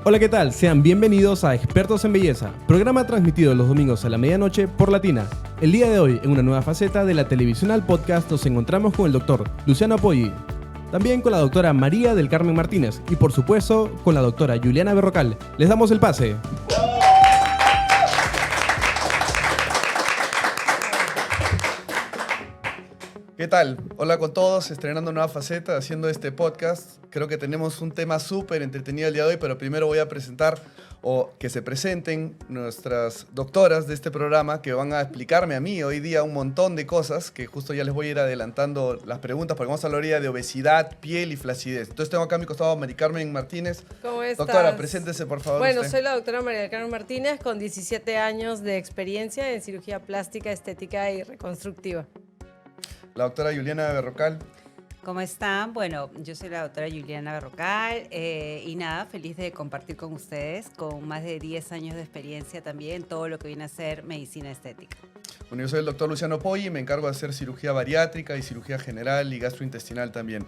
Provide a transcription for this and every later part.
Hola, ¿qué tal? Sean bienvenidos a Expertos en Belleza, programa transmitido los domingos a la medianoche por Latina. El día de hoy, en una nueva faceta de la televisión al podcast, nos encontramos con el doctor Luciano Poggi, también con la doctora María del Carmen Martínez y, por supuesto, con la doctora Juliana Berrocal. Les damos el pase. ¿Qué tal? Hola con todos, estrenando nueva faceta, haciendo este podcast. Creo que tenemos un tema súper entretenido el día de hoy, pero primero voy a presentar o que se presenten nuestras doctoras de este programa que van a explicarme a mí hoy día un montón de cosas que justo ya les voy a ir adelantando las preguntas porque vamos a hablar hoy día de obesidad, piel y flacidez. Entonces tengo acá a mi costado a Mari Carmen Martínez. ¿Cómo estás? Doctora, preséntese por favor. Bueno, usted. soy la doctora María del Carmen Martínez con 17 años de experiencia en cirugía plástica, estética y reconstructiva. La doctora Juliana Berrocal. ¿Cómo están? Bueno, yo soy la doctora Juliana Berrocal y nada, feliz de compartir con ustedes con más de 10 años de experiencia también todo lo que viene a ser medicina estética. Bueno, yo soy el doctor Luciano Poggi y me encargo de hacer cirugía bariátrica y cirugía general y gastrointestinal también.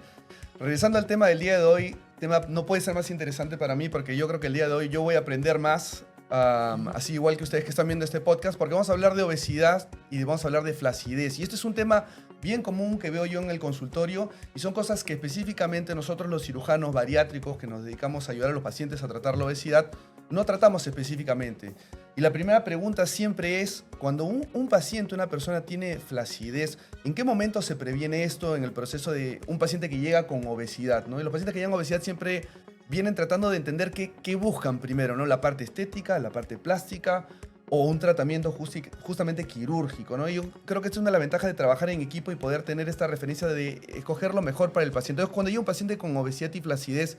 Regresando al tema del día de hoy, tema no puede ser más interesante para mí porque yo creo que el día de hoy yo voy a aprender más, así igual que ustedes que están viendo este podcast, porque vamos a hablar de obesidad y vamos a hablar de flacidez. Y este es un tema bien común que veo yo en el consultorio y son cosas que específicamente nosotros los cirujanos bariátricos que nos dedicamos a ayudar a los pacientes a tratar la obesidad no tratamos específicamente. Y la primera pregunta siempre es, cuando un paciente, una persona tiene flacidez, ¿en qué momento se previene esto en el proceso de un paciente que llega con obesidad, ¿no? Y los pacientes que llegan con obesidad siempre vienen tratando de entender qué buscan primero, ¿no? La parte estética, la parte plástica o un tratamiento justamente quirúrgico, ¿no? Y yo creo que esta es una de las ventajas de trabajar en equipo y poder tener esta referencia de escoger lo mejor para el paciente. Entonces, cuando llega un paciente con obesidad y flacidez,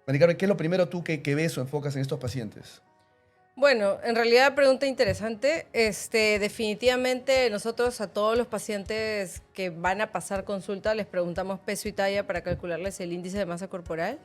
María Carmen, ¿qué es lo primero tú que ves o enfocas en estos pacientes? Bueno, en realidad pregunta interesante. Definitivamente nosotros a todos los pacientes que van a pasar consulta les preguntamos peso y talla para calcularles el índice de masa corporal.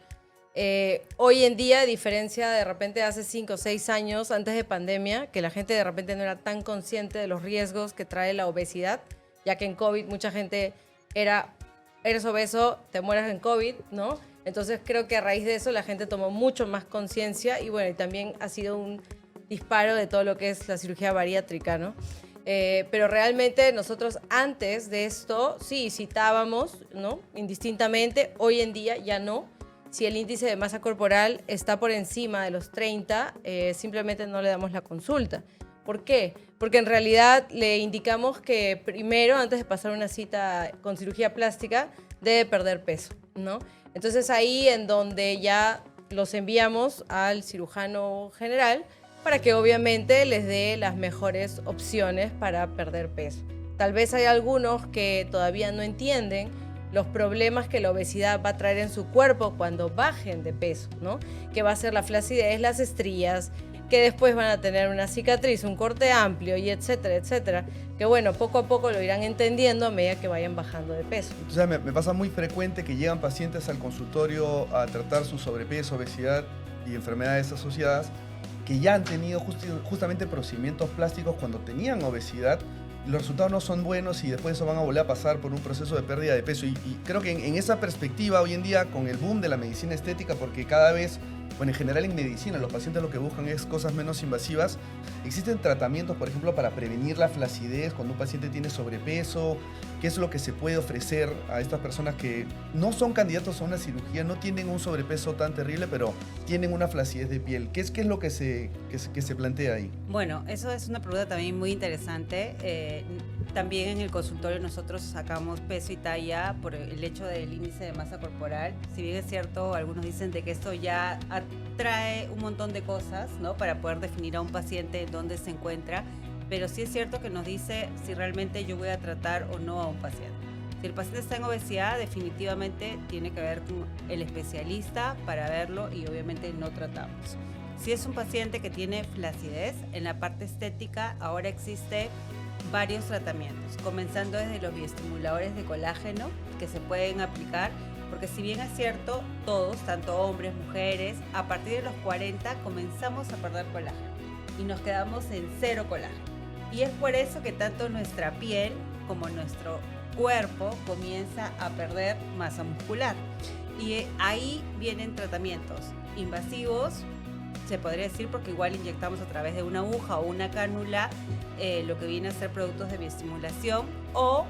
Hoy en día, a diferencia de repente hace 5 o 6 años antes de pandemia, que la gente de repente no era tan consciente de los riesgos que trae la obesidad, ya que en COVID mucha gente eres obeso, te mueres en COVID, ¿no? Entonces creo que a raíz de eso la gente tomó mucho más conciencia y bueno, y también ha sido un disparo de todo lo que es la cirugía bariátrica, ¿no? Pero realmente nosotros antes de esto sí citábamos, ¿no? Indistintamente, hoy en día ya no. Si el índice de masa corporal está por encima de los 30, simplemente no le damos la consulta. ¿Por qué? Porque en realidad le indicamos que primero, antes de pasar una cita con cirugía plástica, debe perder peso, ¿no? Entonces ahí en donde ya los enviamos al cirujano general para que obviamente les dé las mejores opciones para perder peso. Tal vez hay algunos que todavía no entienden los problemas que la obesidad va a traer en su cuerpo cuando bajen de peso, ¿no? Que va a ser la flacidez, las estrías, que después van a tener una cicatriz, un corte amplio y etcétera, etcétera. Que bueno, poco a poco lo irán entendiendo a medida que vayan bajando de peso. O sea, me pasa muy frecuente que llegan pacientes al consultorio a tratar su sobrepeso, obesidad y enfermedades asociadas que ya han tenido justamente procedimientos plásticos cuando tenían obesidad. Los resultados no son buenos y después eso van a volver a pasar por un proceso de pérdida de peso. Y creo que en esa perspectiva hoy en día con el boom de la medicina estética, porque cada vez, bueno, en general en medicina los pacientes lo que buscan es cosas menos invasivas, existen tratamientos, por ejemplo, para prevenir la flacidez cuando un paciente tiene sobrepeso. ¿Qué es lo que se puede ofrecer a estas personas que no son candidatos a una cirugía, no tienen un sobrepeso tan terrible, pero tienen una flacidez de piel? ¿Qué es lo que se plantea ahí? Bueno, eso es una pregunta también muy interesante. También en el consultorio nosotros sacamos peso y talla por el hecho del índice de masa corporal. Si bien es cierto, algunos dicen de que esto ya atrae un montón de cosas, ¿no? Para poder definir a un paciente dónde se encuentra, pero sí es cierto que nos dice si realmente yo voy a tratar o no a un paciente. Si el paciente está en obesidad, definitivamente tiene que ver con el especialista para verlo y obviamente no tratamos. Si es un paciente que tiene flacidez, en la parte estética ahora existe varios tratamientos, comenzando desde los bioestimuladores de colágeno que se pueden aplicar, porque si bien es cierto, todos, tanto hombres, mujeres, a partir de los 40 comenzamos a perder colágeno y nos quedamos en 0 colágeno. Y es por eso que tanto nuestra piel como nuestro cuerpo comienza a perder masa muscular. Y ahí vienen tratamientos invasivos se podría decir, porque igual inyectamos a través de una aguja o una cánula lo que viene a ser productos de bioestimulación o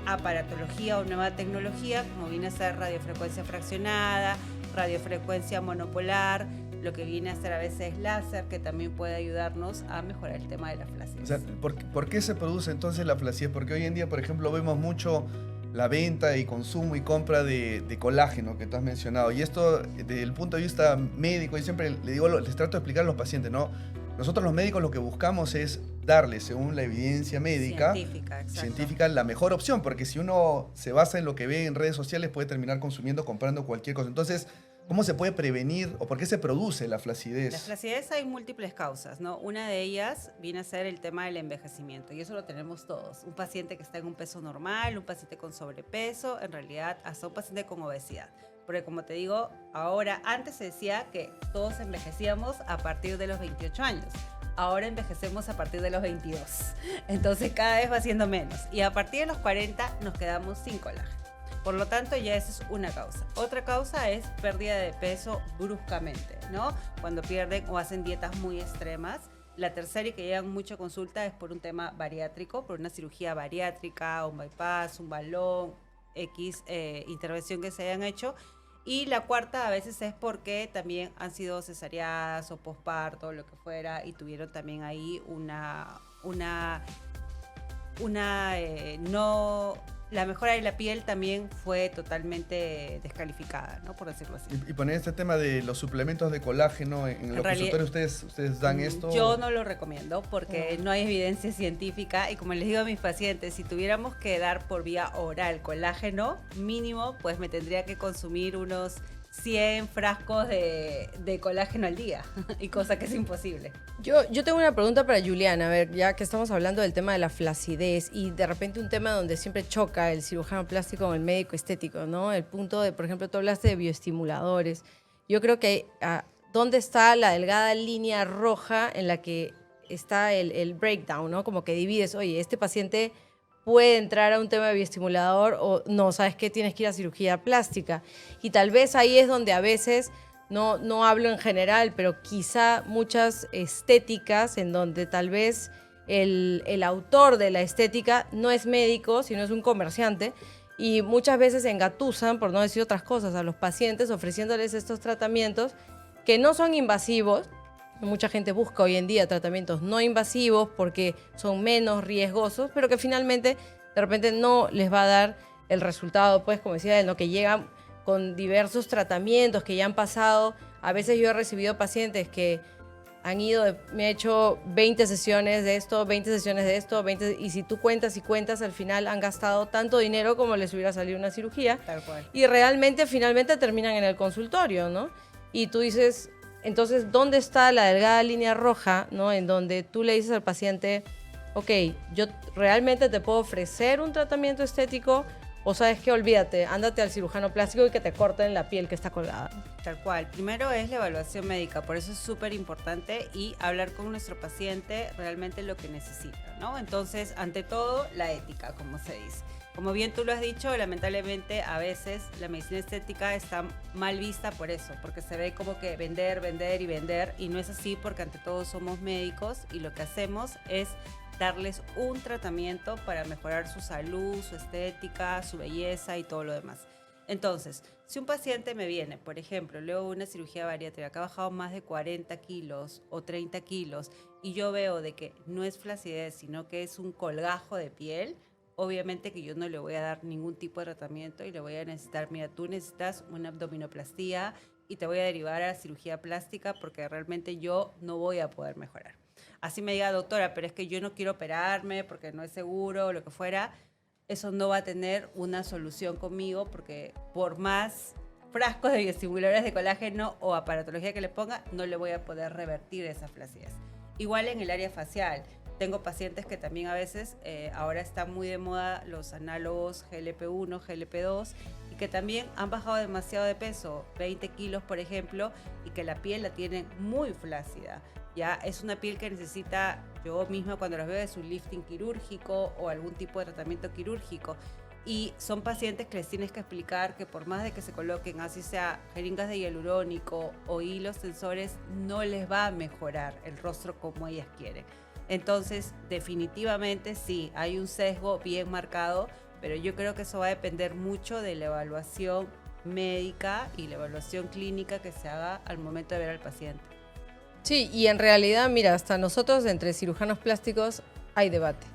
aparatología o nueva tecnología, como viene a ser radiofrecuencia fraccionada, radiofrecuencia monopolar, lo que viene a ser a veces láser, que también puede ayudarnos a mejorar el tema de la flacidez. O sea, ¿por qué se produce entonces la flacidez? Porque hoy en día, por ejemplo, vemos mucho la venta y consumo y compra de colágeno que tú has mencionado. Y esto, desde el punto de vista médico, y siempre les trato de explicar a los pacientes, ¿no? Nosotros los médicos lo que buscamos es darle, según la evidencia médica, científica, la mejor opción, porque si uno se basa en lo que ve en redes sociales puede terminar consumiendo, comprando cualquier cosa. Entonces, ¿cómo se puede prevenir o por qué se produce la flacidez? La flacidez hay múltiples causas, ¿no? Una de ellas viene a ser el tema del envejecimiento, y eso lo tenemos todos. Un paciente que está en un peso normal, un paciente con sobrepeso, en realidad hasta un paciente con obesidad. Porque como te digo, ahora, antes se decía que todos envejecíamos a partir de los 28 años. Ahora envejecemos a partir de los 22. Entonces cada vez va siendo menos. Y a partir de los 40 nos quedamos sin colágeno. Por lo tanto, ya esa es una causa. Otra causa es pérdida de peso bruscamente, ¿no? Cuando pierden o hacen dietas muy extremas. La tercera, y que llegan mucho a consulta, es por un tema bariátrico, por una cirugía bariátrica, un bypass, un balón, X intervención que se hayan hecho. Y la cuarta a veces es porque también han sido cesareadas o posparto, lo que fuera, y tuvieron también ahí la mejora de la piel también fue totalmente descalificada, ¿no? Por decirlo así. Y poner este tema de los suplementos de colágeno en los consultorios, ¿ustedes dan esto? Yo no lo recomiendo porque no hay evidencia científica, y como les digo a mis pacientes, si tuviéramos que dar por vía oral colágeno, mínimo, pues me tendría que consumir unos 100 frascos de colágeno al día, y cosa que es imposible. Yo tengo una pregunta para Juliana, a ver, ya que estamos hablando del tema de la flacidez y de repente un tema donde siempre choca el cirujano plástico con el médico estético, ¿no? El punto de, por ejemplo, tú hablaste de bioestimuladores. Yo creo que ¿dónde está la delgada línea roja en la que está el breakdown, ¿no? Como que divides, oye, este paciente puede entrar a un tema de bioestimulador o no, ¿sabes qué? Tienes que ir a cirugía plástica. Y tal vez ahí es donde a veces, no hablo en general, pero quizá muchas estéticas en donde tal vez el autor de la estética no es médico, sino es un comerciante, y muchas veces engatusan, por no decir otras cosas, a los pacientes ofreciéndoles estos tratamientos que no son invasivos. Mucha gente busca hoy en día tratamientos no invasivos porque son menos riesgosos, pero que finalmente de repente no les va a dar el resultado, pues como decía él, ¿no? Que llegan con diversos tratamientos que ya han pasado. A veces yo he recibido pacientes que han ido, me ha hecho 20 sesiones de esto, 20 sesiones de esto, 20, y si tú cuentas y cuentas, al final han gastado tanto dinero como les hubiera salido una cirugía. Tal cual. Y realmente finalmente terminan en el consultorio, ¿no? Y tú dices, entonces, ¿dónde está la delgada línea roja, ¿no? En donde tú le dices al paciente, ok, yo realmente te puedo ofrecer un tratamiento estético, o sabes que olvídate, ándate al cirujano plástico y que te corten la piel que está colgada. Tal cual. Primero es la evaluación médica, por eso es súper importante, y hablar con nuestro paciente realmente lo que necesita, ¿no? Entonces, ante todo, la ética, como se dice. Como bien tú lo has dicho, lamentablemente a veces la medicina estética está mal vista por eso, porque se ve como que vender, vender y vender, y no es así, porque ante todo somos médicos y lo que hacemos es darles un tratamiento para mejorar su salud, su estética, su belleza y todo lo demás. Entonces, si un paciente me viene, por ejemplo, luego de una cirugía bariátrica que ha bajado más de 40 kilos o 30 kilos y yo veo de que no es flacidez, sino que es un colgajo de piel, obviamente que yo no le voy a dar ningún tipo de tratamiento y le voy a necesitar, mira, tú necesitas una abdominoplastía y te voy a derivar a cirugía plástica porque realmente yo no voy a poder mejorar. Así me diga, doctora, pero es que yo no quiero operarme porque no es seguro o lo que fuera, eso no va a tener una solución conmigo porque por más frascos de bioestimuladores de colágeno o aparatología que le ponga, no le voy a poder revertir esa flacidez. Igual en el área facial. Tengo pacientes que también a veces, ahora están muy de moda los análogos GLP-1, GLP-2, y que también han bajado demasiado de peso, 20 kilos por ejemplo, y que la piel la tienen muy flácida. Ya es una piel que necesita, yo misma cuando los veo, es un lifting quirúrgico o algún tipo de tratamiento quirúrgico. y son pacientes que les tienes que explicar que por más de que se coloquen, así sea jeringas de hialurónico o hilos tensores, no les va a mejorar el rostro como ellas quieren. Entonces, definitivamente sí, hay un sesgo bien marcado, pero yo creo que eso va a depender mucho de la evaluación médica y la evaluación clínica que se haga al momento de ver al paciente. Sí, y en realidad, mira, hasta nosotros entre cirujanos plásticos hay debate,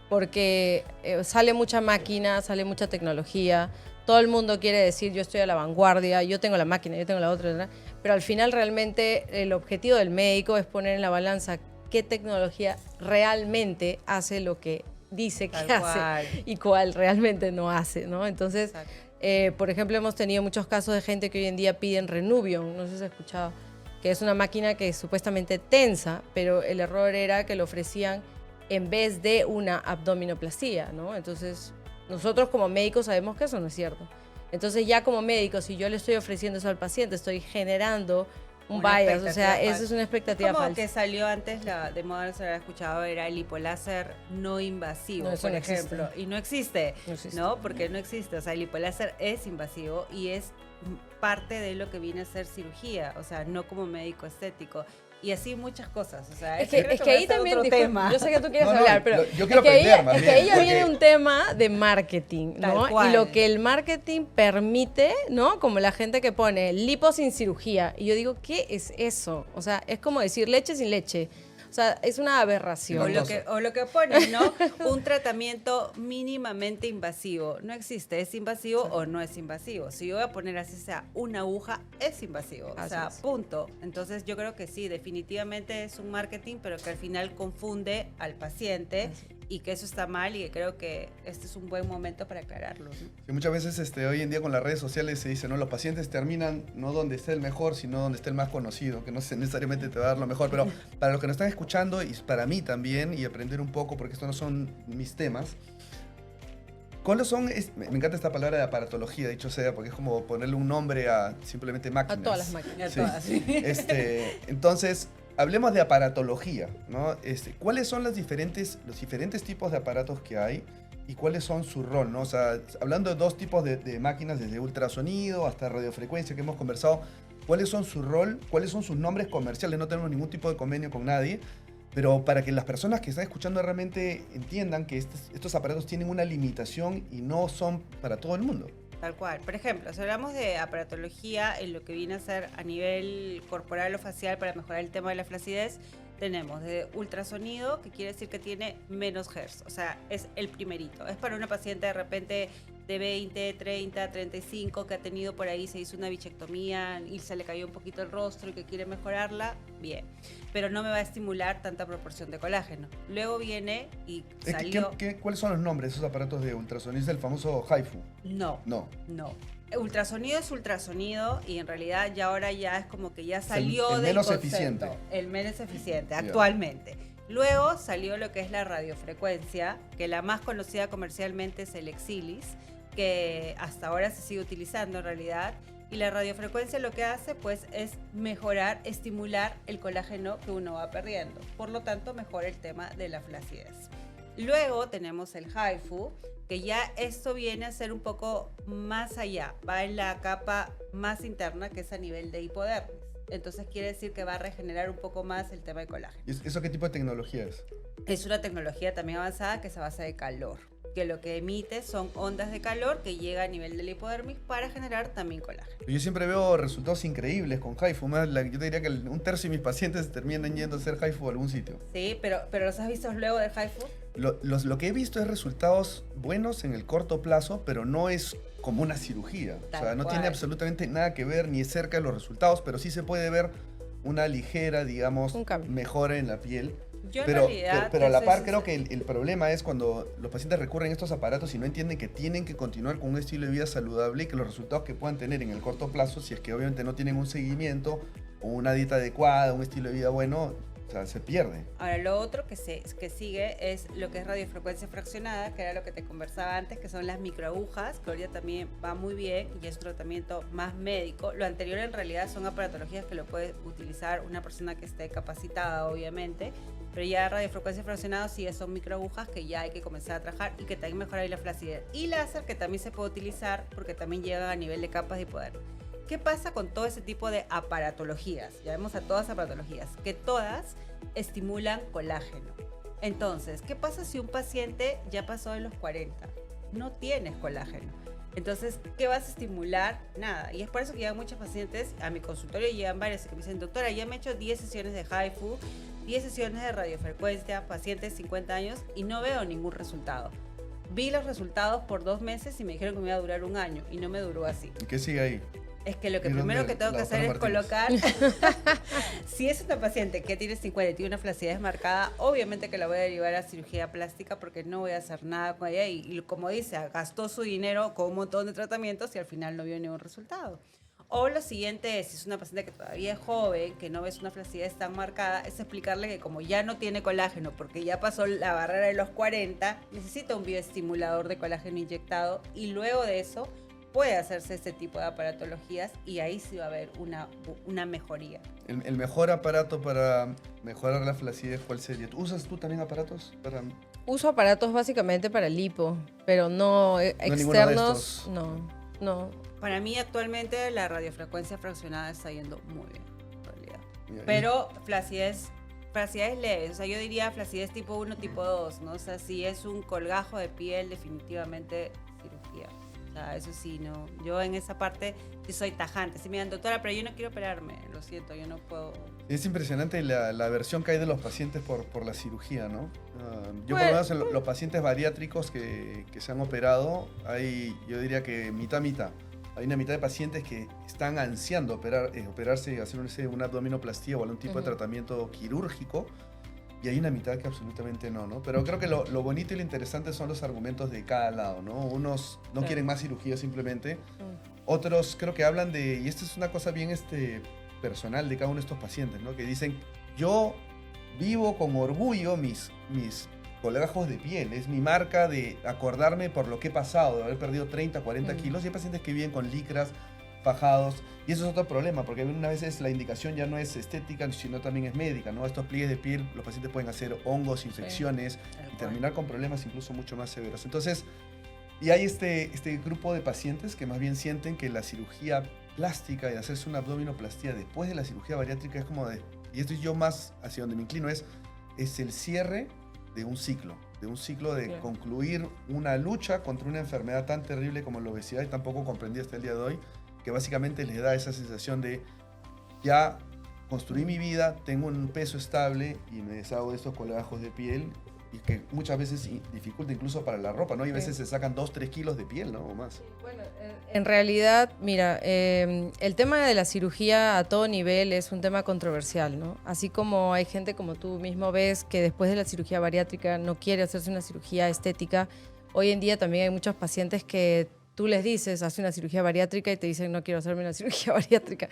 porque sale mucha máquina, sale mucha tecnología, todo el mundo quiere decir yo estoy a la vanguardia, yo tengo la máquina, yo tengo la otra, ¿verdad? Pero al final realmente el objetivo del médico es poner en la balanza qué tecnología realmente hace lo que dice que hace y cuál realmente no hace, ¿no? Entonces, por ejemplo, hemos tenido muchos casos de gente que hoy en día piden Renuvion, no sé si has escuchado, que es una máquina que es supuestamente tensa, pero el error era que lo ofrecían en vez de una abdominoplastía, ¿no? Entonces, nosotros como médicos sabemos que eso no es cierto. Entonces, ya como médico, si yo le estoy ofreciendo eso al paciente, estoy generando un bias, o sea, eso es una expectativa como falsa. Que salió antes, de moda, no se lo había escuchado, era el hipoláser no invasivo, No, eso por no ejemplo. existe. Y no existe, No existe. ¿no? Porque no existe. O sea, el hipoláser es invasivo y es parte de lo que viene a ser cirugía, o sea, no como médico estético. Y así muchas cosas. O sea, Es que ahí también, disculpa, yo sé que tú quieres hablar, pero yo quiero es que aprender más es bien, que ahí ya porque- viene un tema de marketing, ¿no? Tal cual. Y lo que el marketing permite, ¿no? Como la gente que pone lipo sin cirugía. Y yo digo, ¿qué es eso? O sea, es como decir leche sin leche. O sea, es una aberración. O lo que ponen, ¿no? Un tratamiento mínimamente invasivo. No existe, es invasivo o no es invasivo. Si yo voy a poner así sea una aguja, es invasivo. Así o sea, es. punto. Entonces yo creo que sí, definitivamente es un marketing, pero que al final confunde al paciente y que eso está mal y que creo que este es un buen momento para aclararlo, ¿no? Que muchas veces hoy en día con las redes sociales se dice, ¿no? Los pacientes terminan no donde esté el mejor, sino donde esté el más conocido, que no necesariamente te va a dar lo mejor. Pero para los que nos están escuchando, y para mí también, y aprender un poco, porque estos no son mis temas, ¿cuáles son? Me encanta esta palabra de aparatología, dicho sea, porque es como ponerle un nombre a simplemente máquinas. A todas las máquinas. Sí. A todas, sí. Entonces, hablemos de aparatología, ¿no? ¿Cuáles son los diferentes tipos de aparatos que hay y cuáles son su rol, ¿no? O sea, hablando de dos tipos de máquinas, desde ultrasonido hasta radiofrecuencia que hemos conversado, ¿cuáles son su rol? ¿Cuáles son sus nombres comerciales? No tenemos ningún tipo de convenio con nadie, pero para que las personas que están escuchando realmente entiendan que estos aparatos tienen una limitación y no son para todo el mundo. Tal cual. Por ejemplo, si hablamos de aparatología en lo que viene a ser a nivel corporal o facial para mejorar el tema de la flacidez, tenemos de ultrasonido, que quiere decir que tiene menos hertz, o sea, es el primerito. Es para una paciente de repente de 20, 30, 35 que ha tenido por ahí, se hizo una bichectomía y se le cayó un poquito el rostro y que quiere mejorarla, bien. Pero no me va a estimular tanta proporción de colágeno. Luego viene y salió... ¿Cuáles son los nombres de esos aparatos de ultrasonido? ¿Es el famoso HIFU? No. No. Ultrasonido es ultrasonido y en realidad ya ahora ya es como que ya salió el del menos concepto. eficiente. El menos eficiente, Yeah. actualmente. Luego salió lo que es la radiofrecuencia, que la más conocida comercialmente es el Exilis, que hasta ahora se sigue utilizando en realidad. Y la radiofrecuencia lo que hace pues es mejorar, estimular el colágeno que uno va perdiendo. Por lo tanto, mejora el tema de la flacidez. Luego tenemos el HIFU, que ya esto viene a ser un poco más allá, va en la capa más interna, que es a nivel de hipodermis. Entonces quiere decir que va a regenerar un poco más el tema de colágeno. ¿Y eso qué tipo de tecnología es? Es una tecnología también avanzada que se basa de calor, que lo que emite son ondas de calor que llega a nivel de la hipodermis para generar también colágeno. Yo siempre veo resultados increíbles con HIFU. Yo te diría que un tercio de mis pacientes terminan yendo a hacer HIFU a algún sitio. Sí, pero ¿los has visto luego del HIFU? Lo que he visto es resultados buenos en el corto plazo, pero no es como una cirugía. O sea, no tiene absolutamente nada que ver ni es cerca de los resultados, pero sí se puede ver una ligera, digamos, mejora en la piel. Pero a la par creo que el problema es cuando los pacientes recurren a estos aparatos y no entienden que tienen que continuar con un estilo de vida saludable y que los resultados que puedan tener en el corto plazo, si es que obviamente no tienen un seguimiento o una dieta adecuada, un estilo de vida bueno, O sea, se pierde. Ahora, lo otro que sigue es lo que es radiofrecuencia fraccionada, que era lo que te conversaba antes, que son las microagujas, que ahorita también va muy bien y es un tratamiento más médico. Lo anterior en realidad son aparatologías que lo puede utilizar una persona que esté capacitada, obviamente, pero ya radiofrecuencia fraccionada sí son microagujas que ya hay que comenzar a trabajar y que también mejora ahí la flacidez. Y láser, que también se puede utilizar porque también llega a nivel de capas de poder. ¿Qué pasa con todo ese tipo de aparatologías? Ya vemos a todas aparatologías, que todas estimulan colágeno. Entonces, ¿qué pasa si un paciente ya pasó de los 40? No tienes colágeno. Entonces, ¿qué vas a estimular? Nada. Y es por eso que llegan muchos pacientes a mi consultorio, llegan varios que me dicen, doctora, ya me he hecho 10 sesiones de HIFU, 10 sesiones de radiofrecuencia, pacientes 50 años y no veo ningún resultado. Vi los resultados por 2 meses y me dijeron que me iba a durar 1 año y no me duró así. ¿Y qué sigue ahí? Es que lo que primero que tengo que hacer es colocar, si es una paciente que tiene 50 y tiene una flacidez marcada, obviamente que la voy a derivar a cirugía plástica porque no voy a hacer nada con ella y como dice, gastó su dinero con un montón de tratamientos y al final no vio ningún resultado. O lo siguiente es, si es una paciente que todavía es joven, que no ves una flacidez tan marcada, es explicarle que como ya no tiene colágeno porque ya pasó la barrera de los 40, necesita un bioestimulador de colágeno inyectado y luego de eso puede hacerse este tipo de aparatologías y ahí sí va a haber una mejoría. El mejor aparato para mejorar la flacidez, ¿cuál sería? ¿Usas tú también aparatos? Uso aparatos básicamente para lipo, pero no externos, no. Para mí actualmente la radiofrecuencia fraccionada está yendo muy bien, en realidad. Bien. Pero flacidez leves, o sea, yo diría flacidez tipo 1, tipo 2, ¿no? O sea, si es un colgajo de piel, definitivamente cirugía. O sea, eso sí, no. Yo en esa parte sí soy tajante. Si me dan, doctora, pero yo no quiero operarme, lo siento, yo no puedo. Es impresionante la aversión que hay de los pacientes por la cirugía, ¿no? Yo por lo menos en los pacientes bariátricos que se han operado, yo diría que mitad. Hay una mitad de pacientes que están ansiando operarse, hacer una abdominoplastía o algún tipo de tratamiento quirúrgico, y hay una mitad que absolutamente no. Pero creo que lo bonito y lo interesante son los argumentos de cada lado, ¿no? Unos no quieren más cirugía simplemente, otros creo que hablan y esto es una cosa bien personal de cada uno de estos pacientes, ¿no? Que dicen, yo vivo con orgullo mis colgajos de piel, es mi marca de acordarme por lo que he pasado, de haber perdido 30, 40 kilos, y hay pacientes que viven con licras, fajados, y eso es otro problema, porque una vez la indicación ya no es estética, sino también es médica, ¿no? Estos pliegues de piel, los pacientes pueden hacer hongos, infecciones, y terminar con problemas incluso mucho más severos. Entonces, y hay este grupo de pacientes que más bien sienten que la cirugía plástica y hacerse una abdominoplastía después de la cirugía bariátrica es como y esto yo más hacia donde me inclino es el cierre de un ciclo de concluir una lucha contra una enfermedad tan terrible como la obesidad y tan poco comprendida hasta el día de hoy, que básicamente les da esa sensación de ya construí mi vida, tengo un peso estable y me deshago de estos colgajos de piel, y que muchas veces dificulta incluso para la ropa, ¿no? Y a veces se sacan 2-3 kilos de piel, ¿no? O más. Bueno, en realidad, mira, el tema de la cirugía a todo nivel es un tema controversial, ¿no? Así como hay gente como tú mismo ves que después de la cirugía bariátrica no quiere hacerse una cirugía estética, hoy en día también hay muchos pacientes que tú les dices, haz una cirugía bariátrica y te dicen, no quiero hacerme una cirugía bariátrica.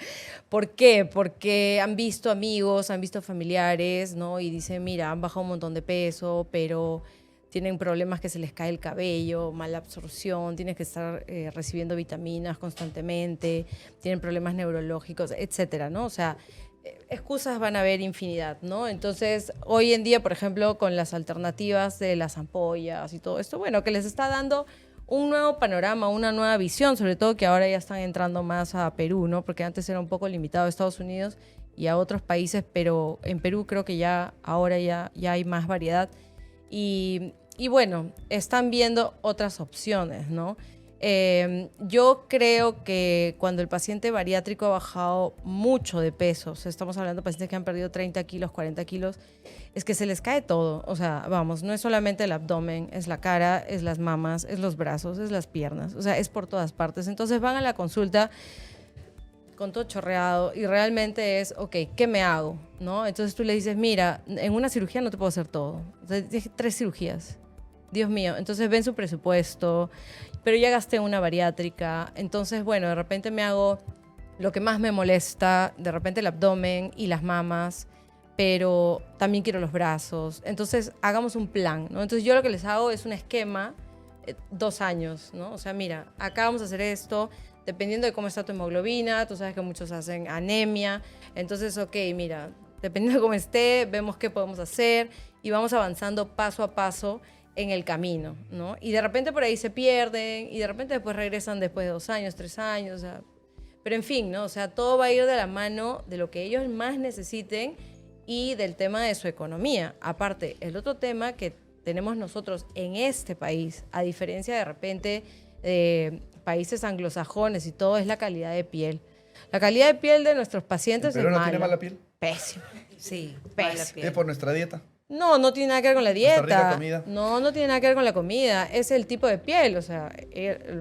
¿Por qué? Porque han visto amigos, han visto familiares, ¿no? Y dicen, mira, han bajado un montón de peso, pero tienen problemas que se les cae el cabello, mala absorción, tienes que estar recibiendo vitaminas constantemente, tienen problemas neurológicos, etcétera, ¿no? O sea, excusas van a haber infinidad, ¿no? Entonces, hoy en día, por ejemplo, con las alternativas de las ampollas y todo esto, bueno, que les está dando un nuevo panorama, una nueva visión, sobre todo que ahora ya están entrando más a Perú, ¿no? Porque antes era un poco limitado a Estados Unidos y a otros países, pero en Perú creo que ahora ya hay más variedad. Y bueno, están viendo otras opciones, ¿no? Yo creo que cuando el paciente bariátrico ha bajado mucho de peso, o sea, estamos hablando de pacientes que han perdido 30 kilos, 40 kilos, es que se les cae todo. O sea, vamos, no es solamente el abdomen, es la cara, es las mamas, es los brazos, es las piernas, o sea, es por todas partes. Entonces van a la consulta con todo chorreado y realmente es, ok, ¿qué me hago? ¿No? Entonces tú le dices, mira, en una cirugía no te puedo hacer todo. O sea, 3 cirugías. Dios mío, entonces ven su presupuesto, pero ya gasté una bariátrica, entonces bueno, de repente me hago lo que más me molesta, de repente el abdomen y las mamas, pero también quiero los brazos. Entonces, hagamos un plan, ¿no? Entonces, yo lo que les hago es un esquema, 2 años, ¿no? O sea, mira, acá vamos a hacer esto, dependiendo de cómo está tu hemoglobina, tú sabes que muchos hacen anemia, entonces, ok, mira, dependiendo de cómo esté, vemos qué podemos hacer y vamos avanzando paso a paso en el camino, ¿no? Y de repente por ahí se pierden y de repente después regresan después de 2 años, 3 años, o sea, pero en fin, ¿no? O sea, todo va a ir de la mano de lo que ellos más necesiten y del tema de su economía. Aparte, el otro tema que tenemos nosotros en este país, a diferencia de repente de países anglosajones y todo, es la calidad de piel. La calidad de piel de nuestros pacientes ¿Pero es no mala. tiene mala piel? Pésima. Sí, Pésimo. mala piel. ¿Es por nuestra dieta? No, no tiene nada que ver con la ¿Nuestra rica dieta. comida? No, no tiene nada que ver con la comida. Es el tipo de piel. O sea,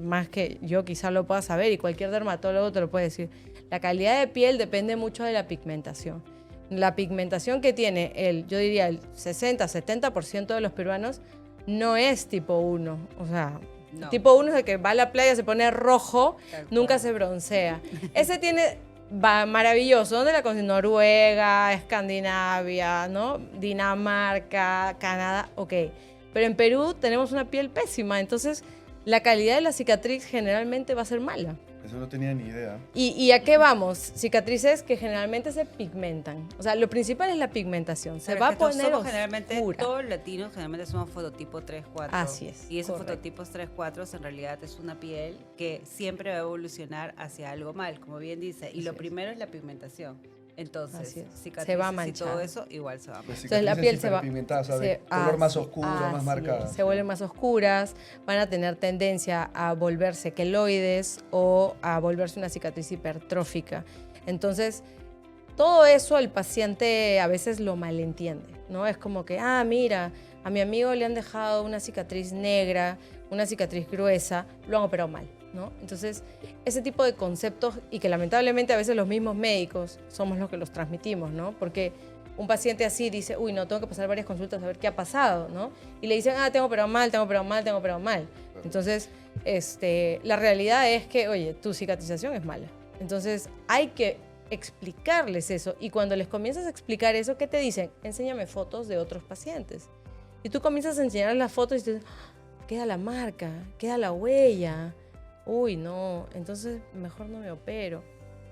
más que yo quizá lo pueda saber y cualquier dermatólogo te lo puede decir. La calidad de piel depende mucho de la pigmentación. La pigmentación que tiene yo diría el 60-70% de los peruanos no es tipo 1. O sea, No. tipo 1 es el que va a la playa, se pone rojo, Tal nunca cual. se broncea. Ese va maravilloso. ¿Dónde la conoces? Noruega, Escandinavia, ¿no? Dinamarca, Canadá, ok. Pero en Perú tenemos una piel pésima, entonces la calidad de la cicatriz generalmente va a ser mala. Eso no tenía ni idea. ¿Y a qué vamos? Cicatrices que generalmente se pigmentan. O sea, lo principal es la pigmentación. Se Pero va es a que poner somos generalmente, oscura. todos los latinos generalmente somos fototipo 3-4. Así es, Y esos correcto. fototipos 3-4 en realidad es una piel que siempre va a evolucionar hacia algo mal, como bien dice. Y Así lo es. primero es la pigmentación. Entonces, Así es. cicatrices Se va a y manchar. todo eso igual se va a Las manchar. Entonces la piel cicatrices se va... hiperpigmentadas, ¿sabes? Color más oscuro, más así marcado. es, se vuelven más oscuras, van a tener tendencia a volverse queloides o a volverse una cicatriz hipertrófica. Entonces, todo eso el paciente a veces lo malentiende, ¿no? Es como que, mira, a mi amigo le han dejado una cicatriz negra, una cicatriz gruesa, lo han operado mal, ¿no? Entonces, ese tipo de conceptos y que lamentablemente a veces los mismos médicos somos los que los transmitimos, ¿no? Porque un paciente así dice, uy, no, tengo que pasar varias consultas a ver qué ha pasado, ¿no? Y le dicen, tengo operado mal, tengo operado mal, tengo operado mal. Entonces, la realidad es que, oye, tu cicatrización es mala. Entonces, hay que explicarles eso. Y cuando les comienzas a explicar eso, ¿qué te dicen? Enséñame fotos de otros pacientes. Y tú comienzas a enseñar las fotos y dices, queda la marca, queda la huella. Uy, no, entonces mejor no me opero.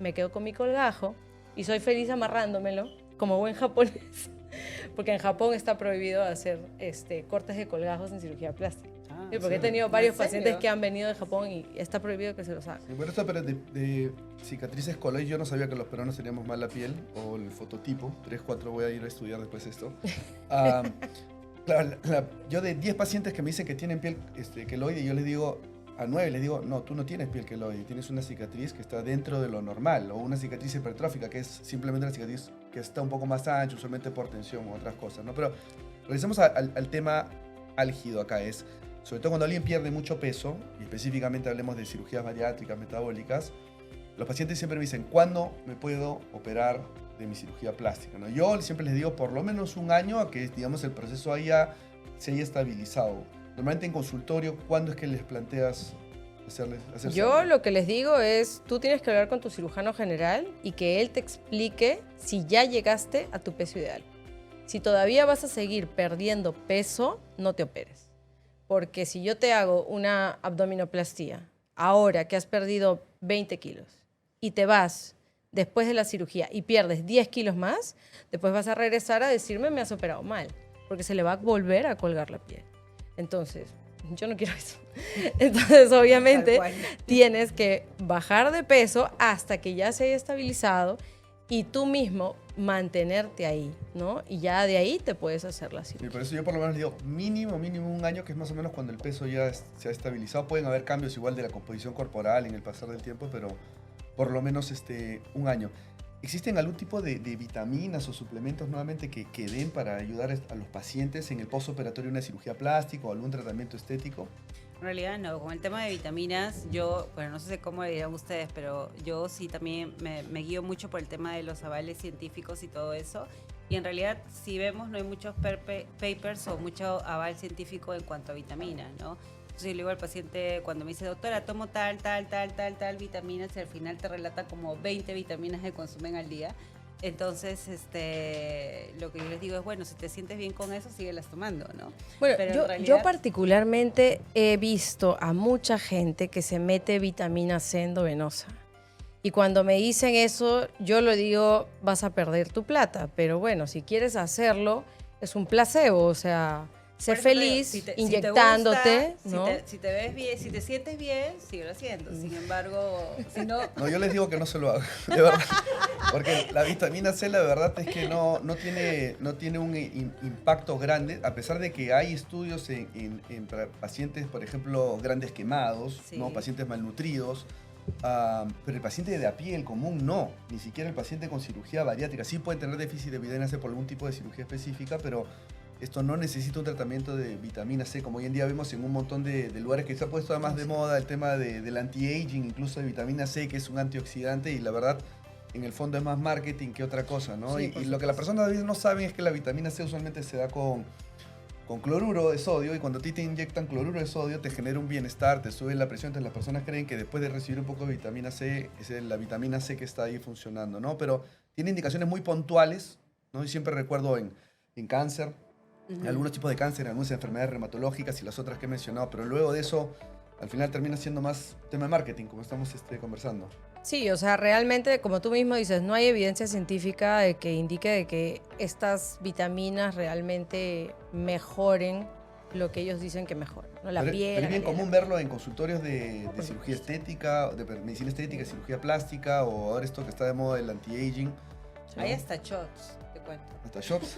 Me quedo con mi colgajo y soy feliz amarrándomelo, como buen japonés. Porque en Japón está prohibido hacer cortes de colgajos en cirugía plástica. Sí, porque he tenido varios ¿En serio? pacientes que han venido de Japón y está prohibido que se los hagan. Sí, bueno, esto pero de cicatrices coloides, yo no sabía que los peruanos teníamos mal la piel, o el fototipo, 3-4 voy a ir a estudiar después esto. Claro, yo de 10 pacientes que me dicen que tienen piel queloide, yo les digo, a 9 les digo, no, tú no tienes piel queloide, tienes una cicatriz que está dentro de lo normal, o una cicatriz hipertrófica, que es simplemente una cicatriz que está un poco más ancha, usualmente por tensión u otras cosas, ¿no? Pero regresemos al tema álgido acá, es, sobre todo cuando alguien pierde mucho peso, y específicamente hablemos de cirugías bariátricas, metabólicas, los pacientes siempre me dicen, ¿cuándo me puedo operar de mi cirugía plástica? ¿No? Yo siempre les digo por lo menos un año a que, digamos, el proceso se haya estabilizado. Normalmente en consultorio, ¿cuándo es que les planteas hacerles Yo algo? lo que les digo es, tú tienes que hablar con tu cirujano general y que él te explique si ya llegaste a tu peso ideal. Si todavía vas a seguir perdiendo peso, no te operes. Porque si yo te hago una abdominoplastía, ahora que has perdido 20 kilos y te vas después de la cirugía y pierdes 10 kilos más, después vas a regresar a decirme me has operado mal, porque se le va a volver a colgar la piel. Entonces, yo no quiero eso. Entonces, obviamente, Tal cual. tienes que bajar de peso hasta que ya se haya estabilizado y tú mismo mantenerte ahí, ¿no? Y ya de ahí te puedes hacer la Sí, cirugía. por eso yo por lo menos digo mínimo un año, que es más o menos cuando el peso ya se ha estabilizado. Pueden haber cambios igual de la composición corporal en el pasar del tiempo, pero por lo menos un año. ¿Existen algún tipo de vitaminas o suplementos nuevamente que den para ayudar a los pacientes en el postoperatorio de una cirugía plástica o algún tratamiento estético? En realidad no, con el tema de vitaminas, yo, bueno, no sé cómo le dirán ustedes, pero yo sí también me guío mucho por el tema de los avales científicos y todo eso. Y en realidad, si vemos, no hay muchos papers o mucho aval científico en cuanto a vitaminas, ¿no? Entonces yo le digo al paciente cuando me dice, doctora, tomo tal vitaminas y al final te relata como 20 vitaminas que consumen al día. Entonces, lo que yo les digo es, bueno, si te sientes bien con eso, síguelas tomando, ¿no? Bueno, Pero en yo realidad- particularmente he visto a mucha gente que se mete vitamina C endovenosa. Y cuando me dicen eso, yo le digo, vas a perder tu plata. Pero bueno, si quieres hacerlo, es un placebo, o sea, sé Por eso te digo, feliz si te inyectándote, gusta, ¿no? si te ves bien, si te sientes bien, síguelo haciendo. Sin embargo, si no... No, yo les digo que no se lo hagan, de verdad. Porque la vitamina C, la verdad es que no tiene un impacto grande, a pesar de que hay estudios en pacientes, por ejemplo, grandes quemados, Sí. ¿no? Pacientes malnutridos. Pero el paciente de a pie, el común, no. Ni siquiera el paciente con cirugía bariátrica. Sí puede tener déficit de vitamina C por algún tipo de cirugía específica, pero esto no necesita un tratamiento de vitamina C, como hoy en día vemos en un montón de lugares que se ha puesto además de moda el tema del anti-aging, incluso de vitamina C, que es un antioxidante, y la verdad, en el fondo es más marketing que otra cosa, ¿no? Sí, y lo que las personas a veces no saben es que la vitamina C usualmente se da con cloruro de sodio, y cuando a ti te inyectan cloruro de sodio te genera un bienestar, te sube la presión, entonces las personas creen que después de recibir un poco de vitamina C, es la vitamina C que está ahí funcionando, ¿no? Pero tiene indicaciones muy puntuales, ¿no? Y siempre recuerdo en cáncer, en algunos tipos de cáncer, en algunas enfermedades reumatológicas y las otras que he mencionado, pero luego de eso, al final termina siendo más tema de marketing, como estamos conversando. Sí, o sea, realmente, como tú mismo dices, no hay evidencia científica de que indique de que estas vitaminas realmente mejoren lo que ellos dicen que mejoran, ¿no? La Pero piel. es la bien calidad común de la verlo en consultorios de por cirugía supuesto. estética, de medicina estética, cirugía plástica, o ahora esto que está de moda, el anti-aging. ¿no? Hay hasta shots, te cuento. Hasta shots.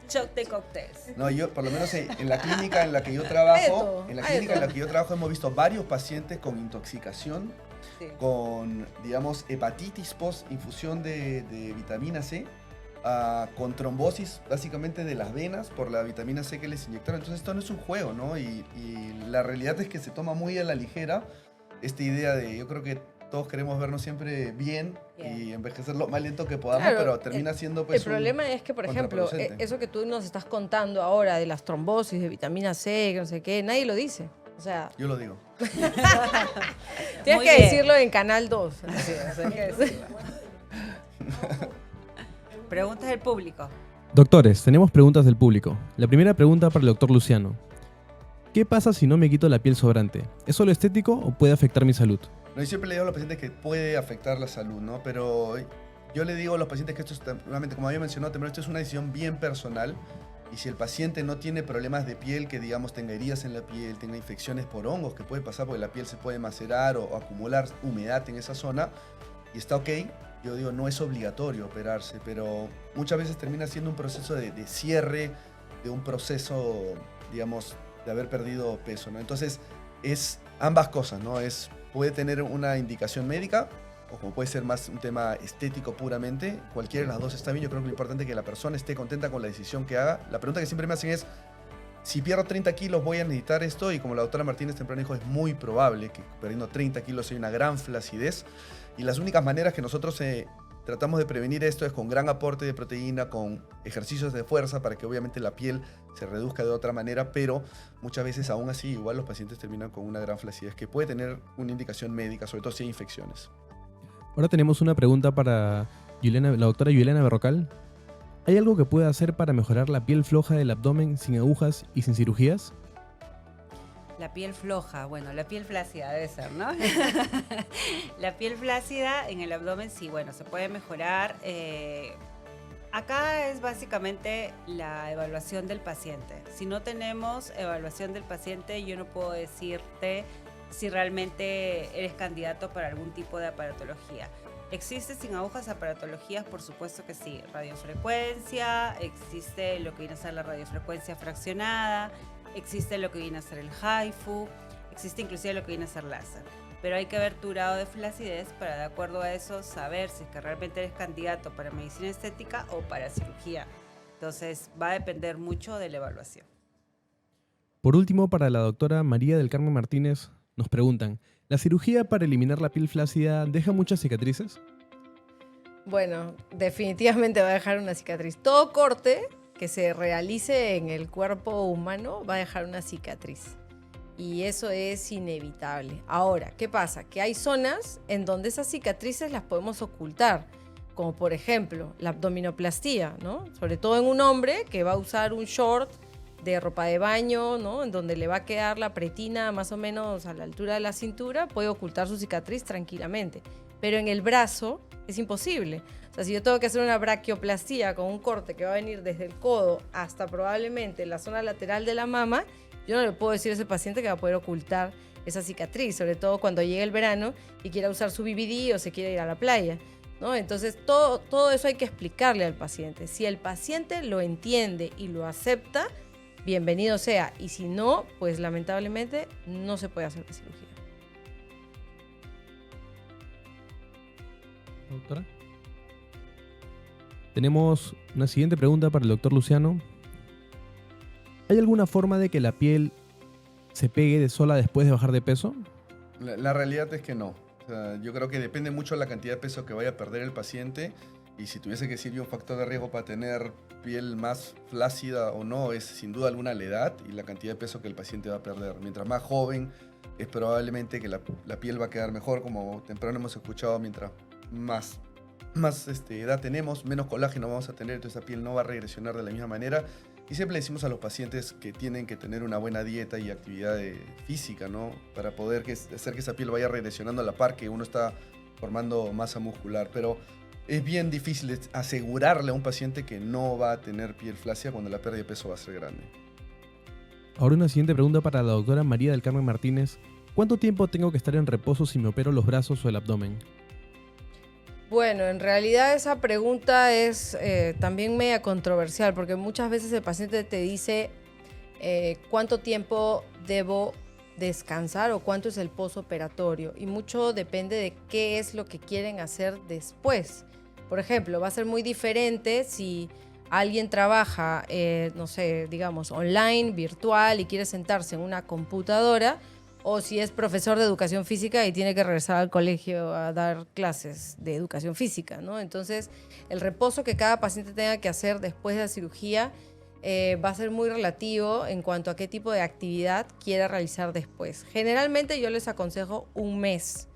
Shot de cócteles. No, yo, por lo menos en la clínica en la que yo Hay trabajo, de todo, en la hay de clínica en la todo. que yo trabajo hemos visto varios pacientes con intoxicación, Sí. con, digamos, hepatitis post infusión de vitamina C, con trombosis básicamente de las venas por la vitamina C que les inyectaron. Entonces esto no es un juego, ¿no? Y la realidad es que se toma muy a la ligera esta idea de, yo creo que todos queremos vernos siempre bien y envejecer lo más lento que podamos, Claro, pero termina siendo pues el problema es que, por ejemplo, contraproducente. eso que tú nos estás contando ahora de las trombosis, de vitamina C, que no sé qué, nadie lo dice. O sea, Yo lo digo. tienes Muy que bien. decirlo en Canal 2. así, o sea, que- Preguntas del público. Doctores, tenemos preguntas del público. La primera pregunta para el doctor Luciano. ¿Qué pasa si no me quito la piel sobrante? ¿Es solo estético o puede afectar mi salud? No, y siempre le digo a los pacientes que puede afectar la salud, ¿no? Pero yo le digo a los pacientes que esto es, nuevamente, como había mencionado, pero esto es una decisión bien personal. Y si el paciente no tiene problemas de piel, que digamos tenga heridas en la piel, tenga infecciones por hongos, que puede pasar porque la piel se puede macerar o acumular humedad en esa zona, y está ok, yo digo, no es obligatorio operarse, pero muchas veces termina siendo un proceso de cierre de un proceso, digamos, de haber perdido peso, ¿no? Entonces, es ambas cosas, ¿no? Puede tener una indicación médica, o como puede ser más un tema estético puramente, cualquiera de las dos está bien. Yo creo que lo importante es que la persona esté contenta con la decisión que haga. La pregunta que siempre me hacen es, si pierdo 30 kilos voy a necesitar esto, y como la doctora Martínez temprano dijo, es muy probable que perdiendo 30 kilos hay una gran flacidez, y las únicas maneras que nosotros tratamos de prevenir esto es con gran aporte de proteína, con ejercicios de fuerza para que obviamente la piel se reduzca de otra manera, pero muchas veces aún así igual los pacientes terminan con una gran flacidez que puede tener una indicación médica, sobre todo si hay infecciones. Ahora tenemos una pregunta para la doctora Juliana Berrocal. ¿Hay algo que pueda hacer para mejorar la piel floja del abdomen sin agujas y sin cirugías? La piel floja, bueno, la piel flácida debe ser, ¿no? La piel flácida en el abdomen, sí, bueno, se puede mejorar. Acá es básicamente la evaluación del paciente. Si no tenemos evaluación del paciente, yo no puedo decirte si realmente eres candidato para algún tipo de aparatología. ¿Existe sin agujas aparatologías? Por supuesto que sí. Radiofrecuencia, existe lo que viene a ser la radiofrecuencia fraccionada, existe lo que viene a ser el HIFU, existe inclusive lo que viene a ser láser. Pero hay que ver tu grado de flacidez para, de acuerdo a eso, saber si es que realmente eres candidato para medicina estética o para cirugía. Entonces, va a depender mucho de la evaluación. Por último, para la doctora María del Carmen Martínez, nos preguntan, ¿la cirugía para eliminar la piel flácida deja muchas cicatrices? Bueno, definitivamente va a dejar una cicatriz. Todo corte que se realice en el cuerpo humano va a dejar una cicatriz. Y eso es inevitable. Ahora, ¿qué pasa? Que hay zonas en donde esas cicatrices las podemos ocultar. como por ejemplo la abdominoplastía, ¿no? Sobre todo en un hombre que va a usar un short de ropa de baño, ¿no? En donde le va a quedar la pretina más o menos a la altura de la cintura, puede ocultar su cicatriz tranquilamente. Pero en el brazo es imposible. O sea, si yo tengo que hacer una braquioplastía con un corte que va a venir desde el codo hasta probablemente la zona lateral de la mama, yo no le puedo decir a ese paciente que va a poder ocultar esa cicatriz, sobre todo cuando llegue el verano y quiera usar su BBD o se quiere ir a la playa, ¿no? Entonces, todo eso hay que explicarle al paciente. Si el paciente lo entiende y lo acepta, bienvenido sea. Y si no, pues lamentablemente no se puede hacer la cirugía. Doctora. Tenemos una siguiente pregunta para el doctor Luciano. ¿Hay alguna forma de que la piel se pegue de sola después de bajar de peso? La realidad es que no. O sea, yo creo que depende mucho de la cantidad de peso que vaya a perder el paciente. Y si tuviese que decir yo un factor de riesgo para tener piel más flácida o no, es sin duda alguna la edad y la cantidad de peso que el paciente va a perder. Mientras más joven, es probablemente que la piel va a quedar mejor, como temprano hemos escuchado, mientras más edad tenemos, menos colágeno vamos a tener, entonces la piel no va a regresionar de la misma manera. Y siempre le decimos a los pacientes que tienen que tener una buena dieta y actividad física, ¿no? Para poder hacer que esa piel vaya regresionando a la par que uno está formando masa muscular. Pero es bien difícil asegurarle a un paciente que no va a tener piel flácida cuando la pérdida de peso va a ser grande. Ahora una siguiente pregunta para la doctora María del Carmen Martínez. ¿Cuánto tiempo tengo que estar en reposo si me opero los brazos o el abdomen? Bueno, en realidad esa pregunta es también media controversial porque muchas veces el paciente te dice cuánto tiempo debo descansar o cuánto es el posoperatorio y mucho depende de qué es lo que quieren hacer después. Por ejemplo, va a ser muy diferente si alguien trabaja, no sé, digamos, online, virtual y quiere sentarse en una computadora, o si es profesor de educación física y tiene que regresar al colegio a dar clases de educación física, ¿no? Entonces, el reposo que cada paciente tenga que hacer después de la cirugía va a ser muy relativo en cuanto a qué tipo de actividad quiera realizar después. Generalmente yo les aconsejo un mes.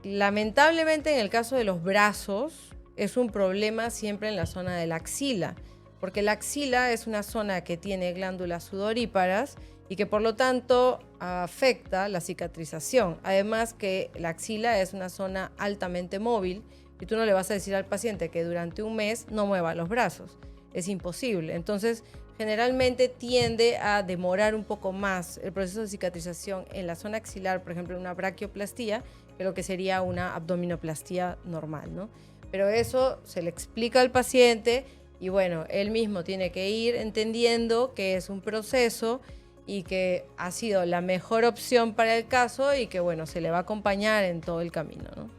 Lamentablemente, en el caso de los brazos, es un problema siempre en la zona de la axila, porque la axila es una zona que tiene glándulas sudoríparas y que por lo tanto afecta la cicatrización. Además que la axila es una zona altamente móvil y tú no le vas a decir al paciente que durante un mes no mueva los brazos. Es imposible. Entonces, generalmente tiende a demorar un poco más el proceso de cicatrización en la zona axilar, por ejemplo, en una braquioplastía, que lo que sería una abdominoplastía normal, ¿no? Pero eso se le explica al paciente y bueno, él mismo tiene que ir entendiendo que es un proceso y que ha sido la mejor opción para el caso y que bueno, se le va a acompañar en todo el camino, ¿no?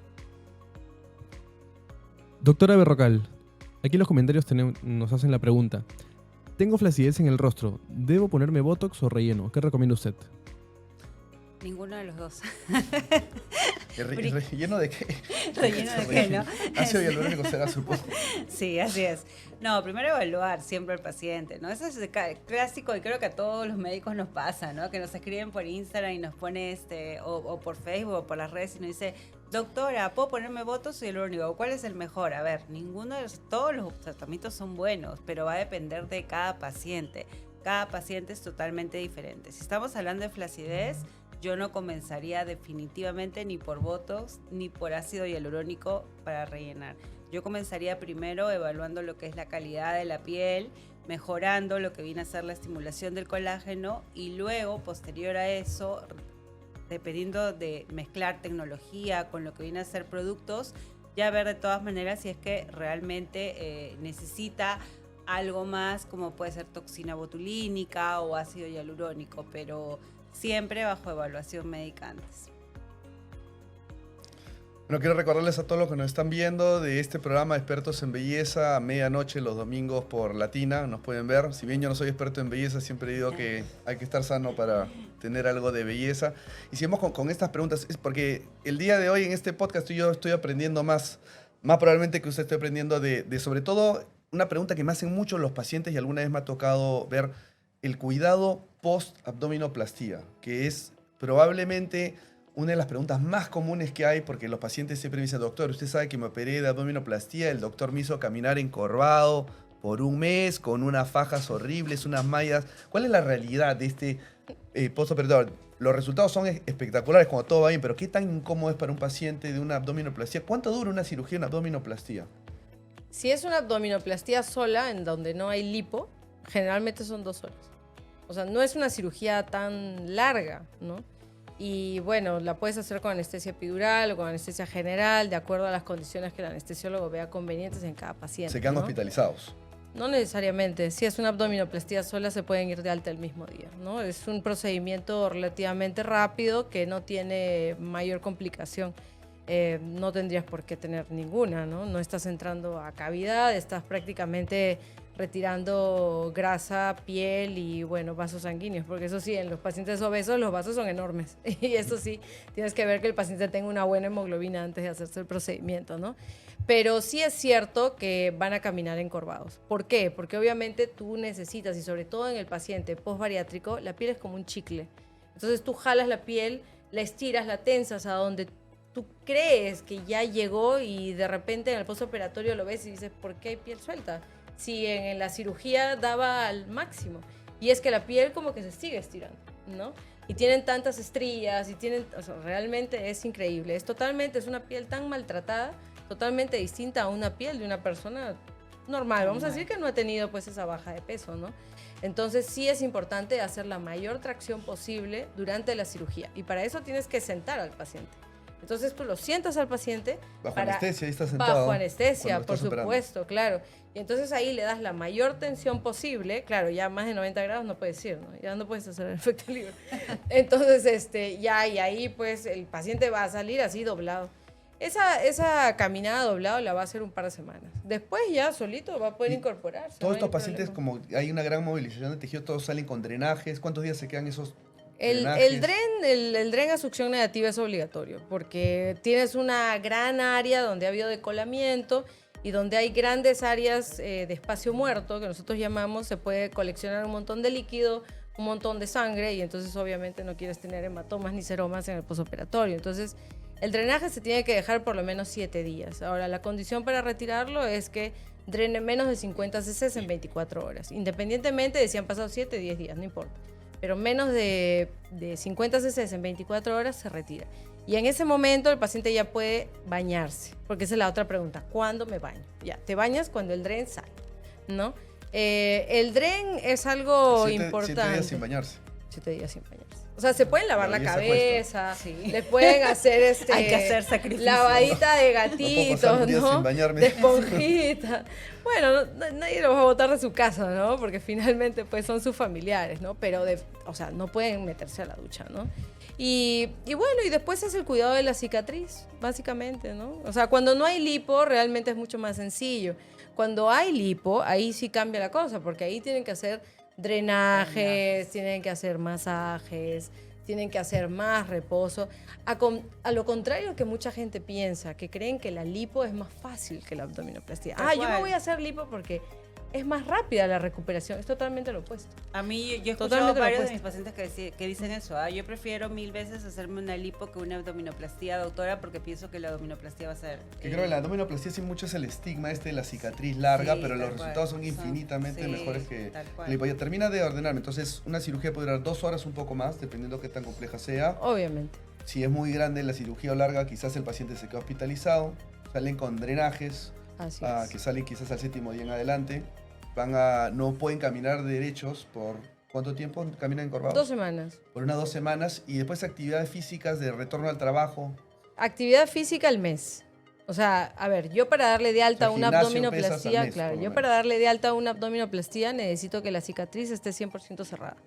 Doctora Berrocal, aquí en los comentarios nos hacen la pregunta. Tengo flacidez en el rostro, ¿debo ponerme botox o relleno? ¿Qué recomienda usted? Ninguno de los dos. ¿Relleno de qué? ¿Relleno de qué, no? Ácido hialurónico será, supongo. Sí, así es. No, primero evaluar siempre al paciente, ¿no? Eso es clásico y creo que a todos los médicos nos pasa, ¿no? Que nos escriben por Instagram y nos pone o por Facebook o por las redes y nos dice, doctora, ¿puedo ponerme botox o hialurónico? ¿Cuál es el mejor? A ver, todos los tratamientos son buenos, pero va a depender de cada paciente. Cada paciente es totalmente diferente. Si estamos hablando de flacidez, yo no comenzaría definitivamente ni por botox ni por ácido hialurónico para rellenar. Yo comenzaría primero evaluando lo que es la calidad de la piel, mejorando lo que viene a ser la estimulación del colágeno y luego, posterior a eso, dependiendo de mezclar tecnología con lo que viene a ser productos, ya ver de todas maneras si es que realmente necesita algo más, como puede ser toxina botulínica o ácido hialurónico, pero siempre bajo evaluación médica antes. Bueno, quiero recordarles a todos los que nos están viendo de este programa Expertos en Belleza a medianoche los domingos por Latina, nos pueden ver. Si bien yo no soy experto en belleza, siempre digo que hay que estar sano para tener algo de belleza. Y seguimos con estas preguntas, es porque el día de hoy en este podcast yo estoy aprendiendo más probablemente que usted esté aprendiendo de sobre todo una pregunta que me hacen mucho los pacientes y alguna vez me ha tocado ver el cuidado post-abdominoplastía, que es probablemente una de las preguntas más comunes que hay, porque los pacientes siempre me dicen, doctor, usted sabe que me operé de abdominoplastía, el doctor me hizo caminar encorvado por un mes, con unas fajas horribles, unas mallas. ¿Cuál es la realidad de este postoperatorio? Los resultados son espectaculares cuando todo va bien, pero ¿qué tan incómodo es para un paciente de una abdominoplastía? ¿Cuánto dura una cirugía en abdominoplastía? Si es una abdominoplastía sola, en donde no hay lipo, generalmente son 2 horas. O sea, no es una cirugía tan larga, ¿no? Y bueno, la puedes hacer con anestesia epidural o con anestesia general, de acuerdo a las condiciones que el anestesiólogo vea convenientes en cada paciente. Se quedan ¿no? hospitalizados. No necesariamente. Si es una abdominoplastía sola, se pueden ir de alta el mismo día, ¿no? Es un procedimiento relativamente rápido que no tiene mayor complicación. No tendrías por qué tener ninguna, ¿no? No estás entrando a cavidad, estás prácticamente retirando grasa, piel y, bueno, vasos sanguíneos, porque eso sí, en los pacientes obesos los vasos son enormes y eso sí, tienes que ver que el paciente tenga una buena hemoglobina antes de hacerse el procedimiento, ¿no? Pero sí es cierto que van a caminar encorvados. ¿Por qué? Porque obviamente tú necesitas, y sobre todo en el paciente postbariátrico, la piel es como un chicle. Entonces tú jalas la piel, la estiras, la tensas a donde tú crees que ya llegó y de repente en el postoperatorio lo ves y dices, ¿por qué hay piel suelta? Si en la cirugía daba al máximo. Y es que la piel como que se sigue estirando, ¿no? Y tienen tantas estrías y tienen, o sea, realmente es increíble. Es una piel tan maltratada, totalmente distinta a una piel de una persona normal. Vamos a decir que no ha tenido pues esa baja de peso, ¿no? Entonces sí es importante hacer la mayor tracción posible durante la cirugía. Y para eso tienes que sentar al paciente. Entonces tú lo sientas al paciente. Bajo anestesia, ahí está sentado. Bajo anestesia, por supuesto, claro. Y entonces ahí le das la mayor tensión posible. Claro, ya más de 90 grados no puedes ir, ¿no? Ya no puedes hacer el efecto libre. Entonces, ya, y ahí pues el paciente va a salir así doblado. Esa caminada doblado la va a hacer un par de semanas. Después ya solito va a poder incorporarse. Todos no estos hay pacientes, problema. como hay una gran movilización de tejido, todos salen con drenajes. ¿Cuántos días se quedan esos El dren a succión negativa es obligatorio porque tienes una gran área donde ha habido decolamiento y donde hay grandes áreas de espacio muerto, que nosotros llamamos, se puede coleccionar un montón de líquido, un montón de sangre y entonces obviamente no quieres tener hematomas ni seromas en el postoperatorio. Entonces el drenaje se tiene que dejar por lo menos 7 días. Ahora, la condición para retirarlo es que drene menos de 50 cc en 24 horas, independientemente de si han pasado 7 o 10 días, no importa. Pero menos de 50 cc en 24 horas se retira. Y en ese momento el paciente ya puede bañarse, porque esa es la otra pregunta, ¿cuándo me baño? Ya, te bañas cuando el dren sale, ¿no? El dren es algo importante. 7 días sin bañarse. 7 días sin bañarse. O sea, se pueden lavar la cabeza, Sí. le pueden hacer Hay que hacer sacrificios. lavadita de No puedo gatitos, pasar un día ¿no? sin bañarme. De esponjita. Bueno, nadie los va a botar de su casa, ¿no? Porque finalmente pues son sus familiares, ¿no? Pero, o sea, no pueden meterse a la ducha, ¿no? Y bueno, y después es el cuidado de la cicatriz, básicamente, ¿no? O sea, cuando no hay lipo, realmente es mucho más sencillo. Cuando hay lipo, ahí sí cambia la cosa, porque ahí tienen que hacer drenajes, tienen que hacer masajes, tienen que hacer más reposo. A lo contrario que mucha gente piensa, que creen que la lipo es más fácil que la abdominoplastía. Yo me voy a hacer lipo porque es más rápida la recuperación. Es totalmente lo opuesto. A mí, yo he escuchado Totalmente lo varios de opuesto. mis pacientes que dicen eso. Yo prefiero 1000 veces hacerme una lipo que una abdominoplastía, doctora, porque pienso que la abdominoplastía va a ser... Que creo que la abdominoplastía sí mucho es el estigma de la cicatriz larga, Sí, pero los tal cual. resultados son infinitamente Sí, mejores que tal cual. la lipo. Ya termina de ordenarme. Entonces, una cirugía puede durar 2 horas un poco más, dependiendo qué tan compleja sea. Obviamente. Si es muy grande la cirugía o larga, quizás el paciente se queda hospitalizado. Salen con drenajes, Así es. que salen quizás al 7º día en adelante. No pueden caminar derechos por... ¿Cuánto tiempo caminan encorvados? 2 semanas. Por 2 semanas. Y después actividades físicas de retorno al trabajo. Actividad física al mes. O sea, a ver, yo para darle de alta O sea, una gimnasio, pesas al abdominoplastía, mes, claro, por lo yo para menos. darle de alta una abdominoplastía necesito que la cicatriz esté 100% cerrada.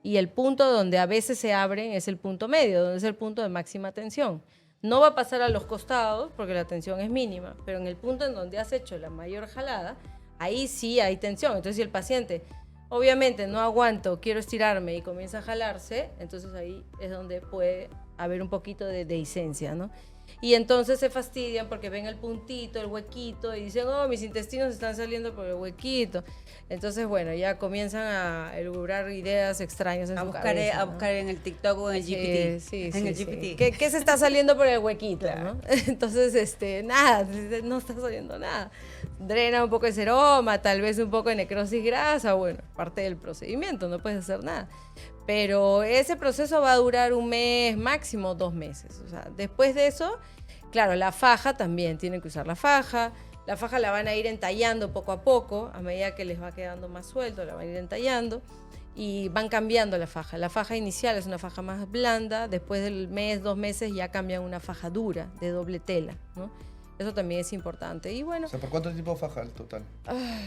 Y el punto donde a veces se abren es el punto medio, donde es el punto de máxima tensión. No va a pasar a los costados porque la tensión es mínima, pero en el punto en donde has hecho la mayor jalada, ahí sí hay tensión. Entonces, si el paciente, obviamente, no aguanto, quiero estirarme y comienza a jalarse, entonces ahí es donde puede haber un poquito de dehiscencia, ¿no? Y entonces se fastidian porque ven el puntito, el huequito, y dicen, oh, mis intestinos están saliendo por el huequito. Entonces, bueno, ya comienzan a elaborar ideas extrañas en su cabeza, A buscar en el TikTok o en el GPT. Sí, en sí, el sí. GPT. ¿Qué se está saliendo por el huequito? Claro. ¿No? Entonces, nada, no está saliendo nada. Drena un poco de seroma, tal vez un poco de necrosis grasa, bueno, parte del procedimiento, no puedes hacer nada. Pero ese proceso va a durar 1 mes, máximo 2 meses. O sea, después de eso, claro, la faja también, tienen que usar la faja. La faja la van a ir entallando poco a poco, a medida que les va quedando más suelto, la van a ir entallando y van cambiando la faja. La faja inicial es una faja más blanda, después del mes, 2 meses ya cambian una faja dura, de doble tela, ¿no? Eso también es importante. Y bueno, O sea, ¿por cuánto tiempo faja el total?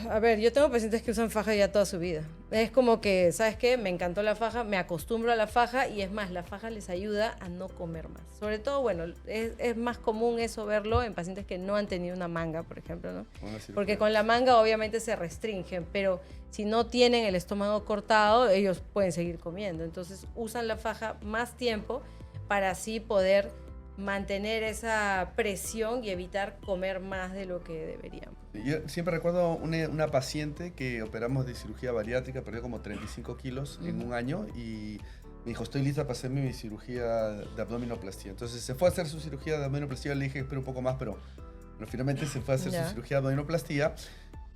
a ver, yo tengo pacientes que usan faja ya toda su vida. Es como que, ¿sabes qué? Me encantó la faja, me acostumbro a la faja y es más, la faja les ayuda a no comer más. Sobre todo, bueno, es más común eso verlo en pacientes que no han tenido una manga, por ejemplo, ¿no? Porque con la manga obviamente se restringen, pero si no tienen el estómago cortado, ellos pueden seguir comiendo. Entonces usan la faja más tiempo para así poder mantener esa presión y evitar comer más de lo que deberían. Yo siempre recuerdo una paciente que operamos de cirugía bariátrica, perdió como 35 kilos en 1 año y me dijo, estoy lista para hacerme mi cirugía de abdominoplastía. Entonces se fue a hacer su cirugía de abdominoplastía, le dije, espera un poco más, pero finalmente se fue a hacer su cirugía de abdominoplastía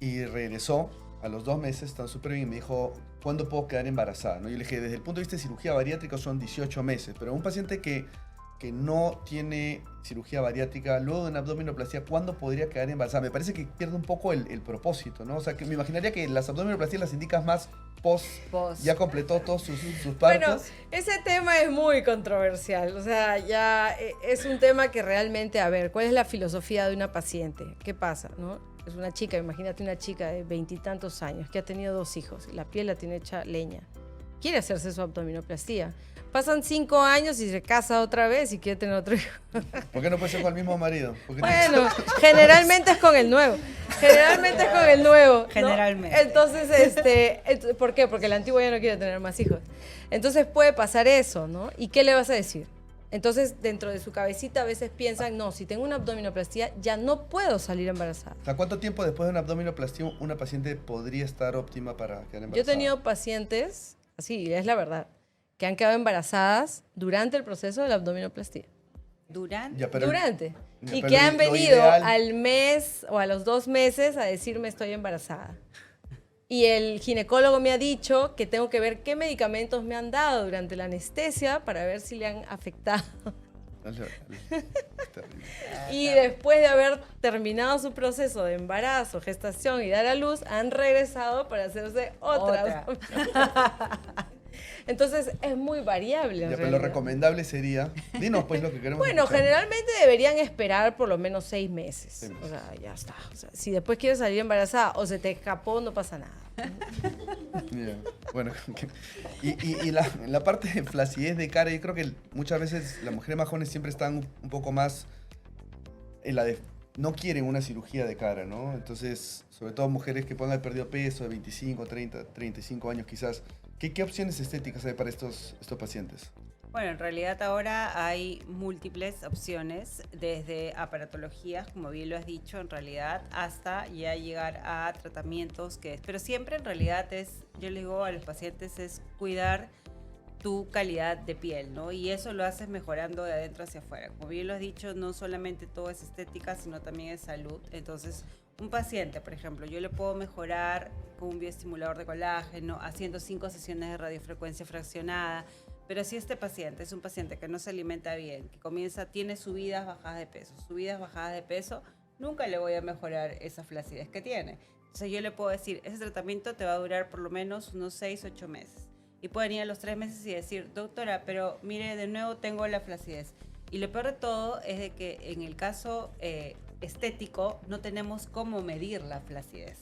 y regresó a los 2 meses, tan súper bien, y me dijo, ¿cuándo puedo quedar embarazada? ¿No? Yo le dije, desde el punto de vista de cirugía bariátrica son 18 meses, pero un paciente que no tiene cirugía bariátrica, luego de una abdominoplastía, ¿cuándo podría quedar embarazada? Me parece que pierde un poco el propósito, ¿no? O sea, que me imaginaría que las abdominoplastías las indicas más post. Ya completó todos sus partos. Bueno, ese tema es muy controversial, o sea, ya es un tema que realmente, a ver, ¿cuál es la filosofía de una paciente? ¿Qué pasa, no? Es una chica, imagínate una chica de 20 y tantos años que ha tenido 2 hijos, la piel la tiene hecha leña, quiere hacerse su abdominoplastía. Pasan 5 años y se casa otra vez y quiere tener otro hijo. ¿Por qué no puede ser con el mismo marido? Bueno, generalmente es con el nuevo. Generalmente es con el nuevo, ¿no? Generalmente. Entonces, ¿por qué? Porque el antiguo ya no quiere tener más hijos. Entonces puede pasar eso, ¿no? ¿Y qué le vas a decir? Entonces, dentro de su cabecita a veces piensan, no, si tengo una abdominoplastía ya no puedo salir embarazada. O sea, ¿cuánto tiempo después de una abdominoplastía una paciente podría estar óptima para quedar embarazada? Yo he tenido pacientes, así es la verdad, que han quedado embarazadas durante el proceso de la abdominoplastía. ¿Durante? Durante. Ya, Y pero que han lo venido ideal- al mes o a los 2 meses a decirme estoy embarazada. Y el ginecólogo me ha dicho que tengo que ver qué medicamentos me han dado durante la anestesia para ver si le han afectado. Es terrible. Y después de haber terminado su proceso de embarazo, gestación y dar a luz, han regresado para hacerse otra. Entonces es muy variable. En Ya, pero lo realidad. recomendable sería, dinos pues lo que queremos Bueno, escuchar. generalmente deberían esperar por lo menos 6 meses. 6 meses. O sea, ya está. O sea, si después quieres salir embarazada o se te escapó, no pasa nada. Ya, bueno, y la parte de flacidez de cara, yo creo que muchas veces las mujeres más jóvenes siempre están un poco más en la de no quieren una cirugía de cara, ¿no? Entonces, sobre todo mujeres que pueden haber perdido peso de 25, 30, 35 años quizás. ¿Qué opciones estéticas hay para estos pacientes? Bueno, en realidad ahora hay múltiples opciones, desde aparatologías, como bien lo has dicho, en realidad, hasta ya llegar a tratamientos pero siempre en realidad yo le digo a los pacientes, es cuidar tu calidad de piel, ¿no? Y eso lo haces mejorando de adentro hacia afuera. Como bien lo has dicho, no solamente todo es estética, sino también es salud. Entonces, un paciente, por ejemplo, yo le puedo mejorar con un bioestimulador de colágeno, haciendo 5 sesiones de radiofrecuencia fraccionada, pero si este paciente es un paciente que no se alimenta bien, que tiene subidas, bajadas de peso, nunca le voy a mejorar esa flacidez que tiene. Entonces yo le puedo decir, ese tratamiento te va a durar por lo menos unos 6, 8 meses. Y pueden ir a los 3 meses y decir, doctora, pero mire, de nuevo tengo la flacidez. Y lo peor de todo es de que en el caso estético no tenemos cómo medir la flacidez.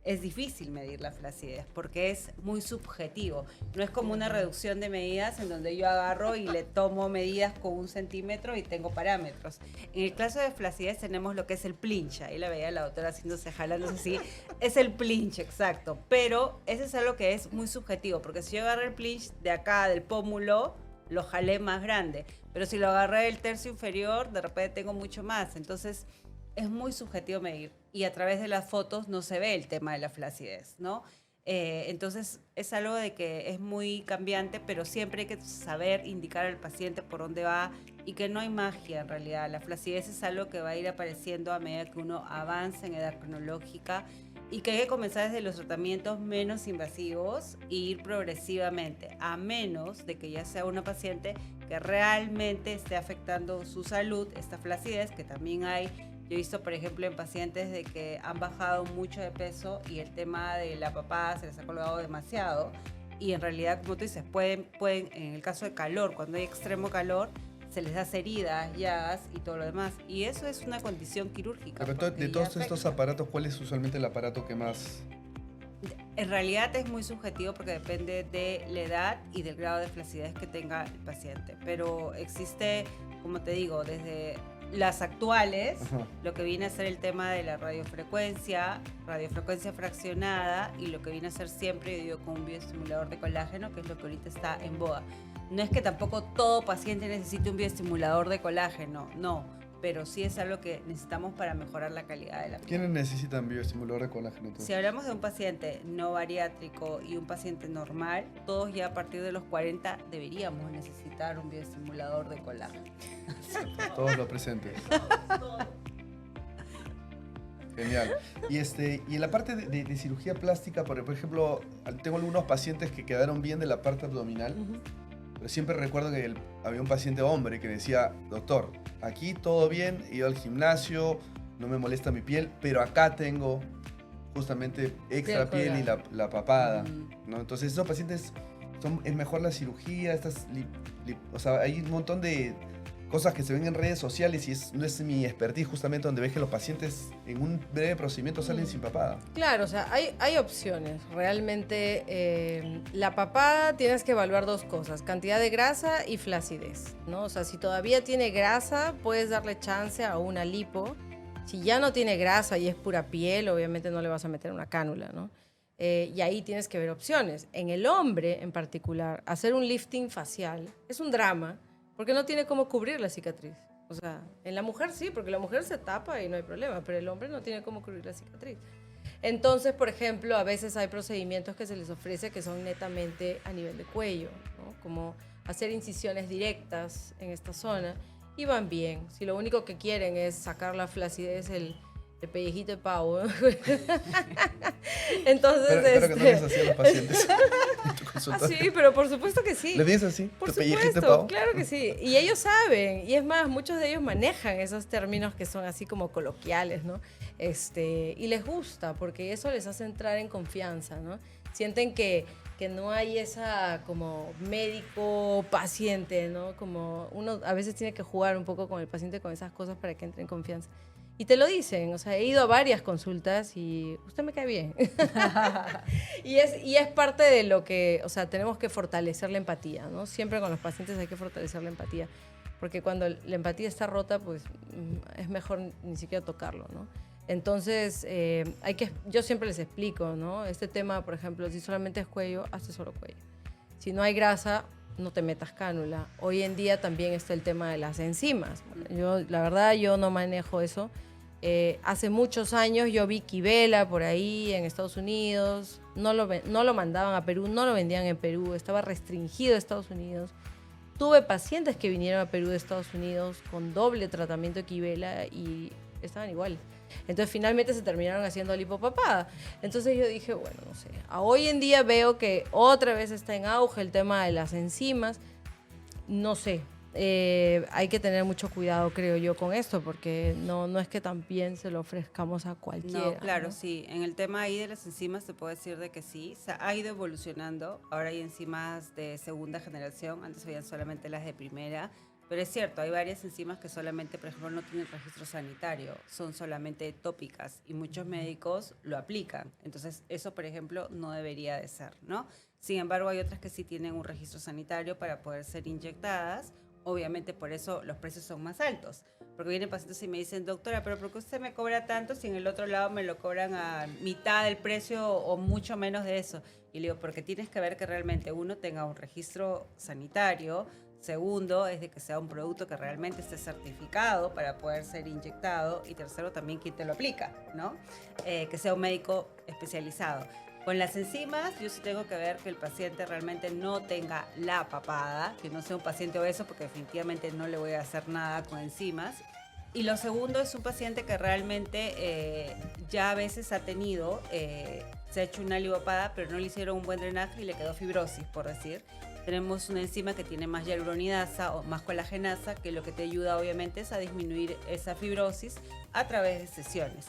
Es difícil medir la flacidez porque es muy subjetivo. No es como una reducción de medidas en donde yo agarro y le tomo medidas con 1 centímetro y tengo parámetros. En el caso de flacidez tenemos lo que es el plinch. Ahí la veía la doctora jalándose así. Es el plinch, exacto. Pero ese es algo que es muy subjetivo porque si yo agarro el plinch de acá, del pómulo, lo jalé más grande. Pero si lo agarré del tercio inferior, de repente tengo mucho más. Entonces, es muy subjetivo medir. Y a través de las fotos no se ve el tema de la flacidez, ¿no? Entonces, es algo de que es muy cambiante, pero siempre hay que saber indicar al paciente por dónde va y que no hay magia en realidad. La flacidez es algo que va a ir apareciendo a medida que uno avanza en edad cronológica y que hay que comenzar desde los tratamientos menos invasivos e ir progresivamente, a menos de que ya sea una paciente que realmente esté afectando su salud, esta flacidez, que también hay. Yo he visto, por ejemplo, en pacientes de que han bajado mucho de peso y el tema de la papada se les ha colgado demasiado. Y en realidad, como tú dices, pueden, en el caso de calor, cuando hay extremo calor, se les da heridas, llagas y todo lo demás. Y eso es una condición quirúrgica. Pero de todos estos aparatos, ¿cuál es usualmente el aparato que más...? En realidad es muy subjetivo porque depende de la edad y del grado de flacidez que tenga el paciente. Pero existe, como te digo, desde las actuales, Ajá. lo que viene a ser el tema de la radiofrecuencia fraccionada y lo que viene a ser siempre, yo digo, con un bioestimulador de colágeno, que es lo que ahorita está en boga. No es que tampoco todo paciente necesite un bioestimulador de colágeno, no, pero sí es algo que necesitamos para mejorar la calidad de la piel. ¿Quiénes necesitan bioestimulador de colágeno? Entonces? Si hablamos de un paciente no bariátrico y un paciente normal, todos ya a partir de los 40 deberíamos necesitar un bioestimulador de colágeno. Todos los presentes. Genial. Y en la parte de cirugía plástica, por ejemplo, tengo algunos pacientes que quedaron bien de la parte abdominal, pero siempre recuerdo que había un paciente hombre que decía, doctor, aquí todo bien, he ido al gimnasio, no me molesta mi piel, pero acá tengo justamente extra piel y la papada, ¿no? Entonces esos pacientes, es mejor la cirugía, o sea, hay un montón de cosas que se ven en redes sociales y no es mi expertise justamente donde ves que los pacientes en un breve procedimiento salen sin papada. Claro, o sea, hay opciones. Realmente la papada tienes que evaluar dos cosas, cantidad de grasa y flacidez, ¿no? O sea, si todavía tiene grasa, puedes darle chance a una lipo. Si ya no tiene grasa y es pura piel, obviamente no le vas a meter una cánula, ¿no? Y ahí tienes que ver opciones. En el hombre en particular, hacer un lifting facial es un drama, porque no tiene cómo cubrir la cicatriz. O sea, en la mujer sí, porque la mujer se tapa y no hay problema, pero el hombre no tiene cómo cubrir la cicatriz. Entonces, por ejemplo, a veces hay procedimientos que se les ofrece que son netamente a nivel de cuello, ¿no? Como hacer incisiones directas en esta zona y van bien. Si lo único que quieren es sacar la flacidez, el pellejito de pavo. Entonces, Espero que no les así a los pacientes en tu consultorio. Sí, pero por supuesto que sí. ¿Le dices así? Por ¿Tu pellejito de supuesto, pavo? claro que sí. Y ellos saben. Y es más, muchos de ellos manejan esos términos que son así como coloquiales, ¿no? Y les gusta porque eso les hace entrar en confianza, ¿no? Sienten que no hay esa como médico-paciente, ¿no? Como uno a veces tiene que jugar un poco con el paciente con esas cosas para que entre en confianza. Y te lo dicen, o sea, he ido a varias consultas y usted me cae bien. y es parte de lo que, o sea, tenemos que fortalecer la empatía, ¿no? Siempre con los pacientes hay que fortalecer la empatía, porque cuando la empatía está rota, pues es mejor ni siquiera tocarlo, ¿no? Entonces, yo siempre les explico, ¿no? Este tema, por ejemplo, si solamente es cuello, hazte solo cuello. Si no hay grasa, no te metas cánula. Hoy en día también está el tema de las enzimas. La verdad, yo no manejo eso. Hace muchos años yo vi Quivela por ahí en Estados Unidos, no lo mandaban a Perú, no lo vendían en Perú, estaba restringido a Estados Unidos. Tuve pacientes que vinieron a Perú de Estados Unidos con doble tratamiento de Quivela y estaban iguales. Entonces finalmente se terminaron haciendo lipopapada. Entonces yo dije, bueno, no sé, hoy en día veo que otra vez está en auge el tema de las enzimas, no sé. Hay que tener mucho cuidado, creo yo, con esto, porque no es que también se lo ofrezcamos a cualquiera. No, claro, ¿no? sí. En el tema ahí de las enzimas te puedo decir de que sí, se ha ido evolucionando. Ahora hay enzimas de segunda generación, antes habían solamente las de primera. Pero es cierto, hay varias enzimas que solamente, por ejemplo, no tienen registro sanitario, son solamente tópicas y muchos médicos lo aplican. Entonces, eso, por ejemplo, no debería de ser, ¿no? Sin embargo, hay otras que sí tienen un registro sanitario para poder ser inyectadas. Obviamente, por eso los precios son más altos. Porque vienen pacientes y me dicen, doctora, ¿pero por qué usted me cobra tanto si en el otro lado me lo cobran a mitad del precio o mucho menos de eso? Y le digo, porque tienes que ver que realmente uno tenga un registro sanitario, Segundo, es de que sea un producto que realmente esté certificado para poder ser inyectado. Y tercero, también quién te lo aplica, ¿no? Que sea un médico especializado. Con las enzimas, yo sí tengo que ver que el paciente realmente no tenga la papada, que no sea un paciente obeso, porque definitivamente no le voy a hacer nada con enzimas. Y lo segundo es un paciente que realmente ya a veces ha tenido, se ha hecho una lipopada, pero no le hicieron un buen drenaje y le quedó fibrosis, por decir. Tenemos una enzima que tiene más hialuronidasa o más colagenasa, que lo que te ayuda obviamente es a disminuir esa fibrosis a través de sesiones.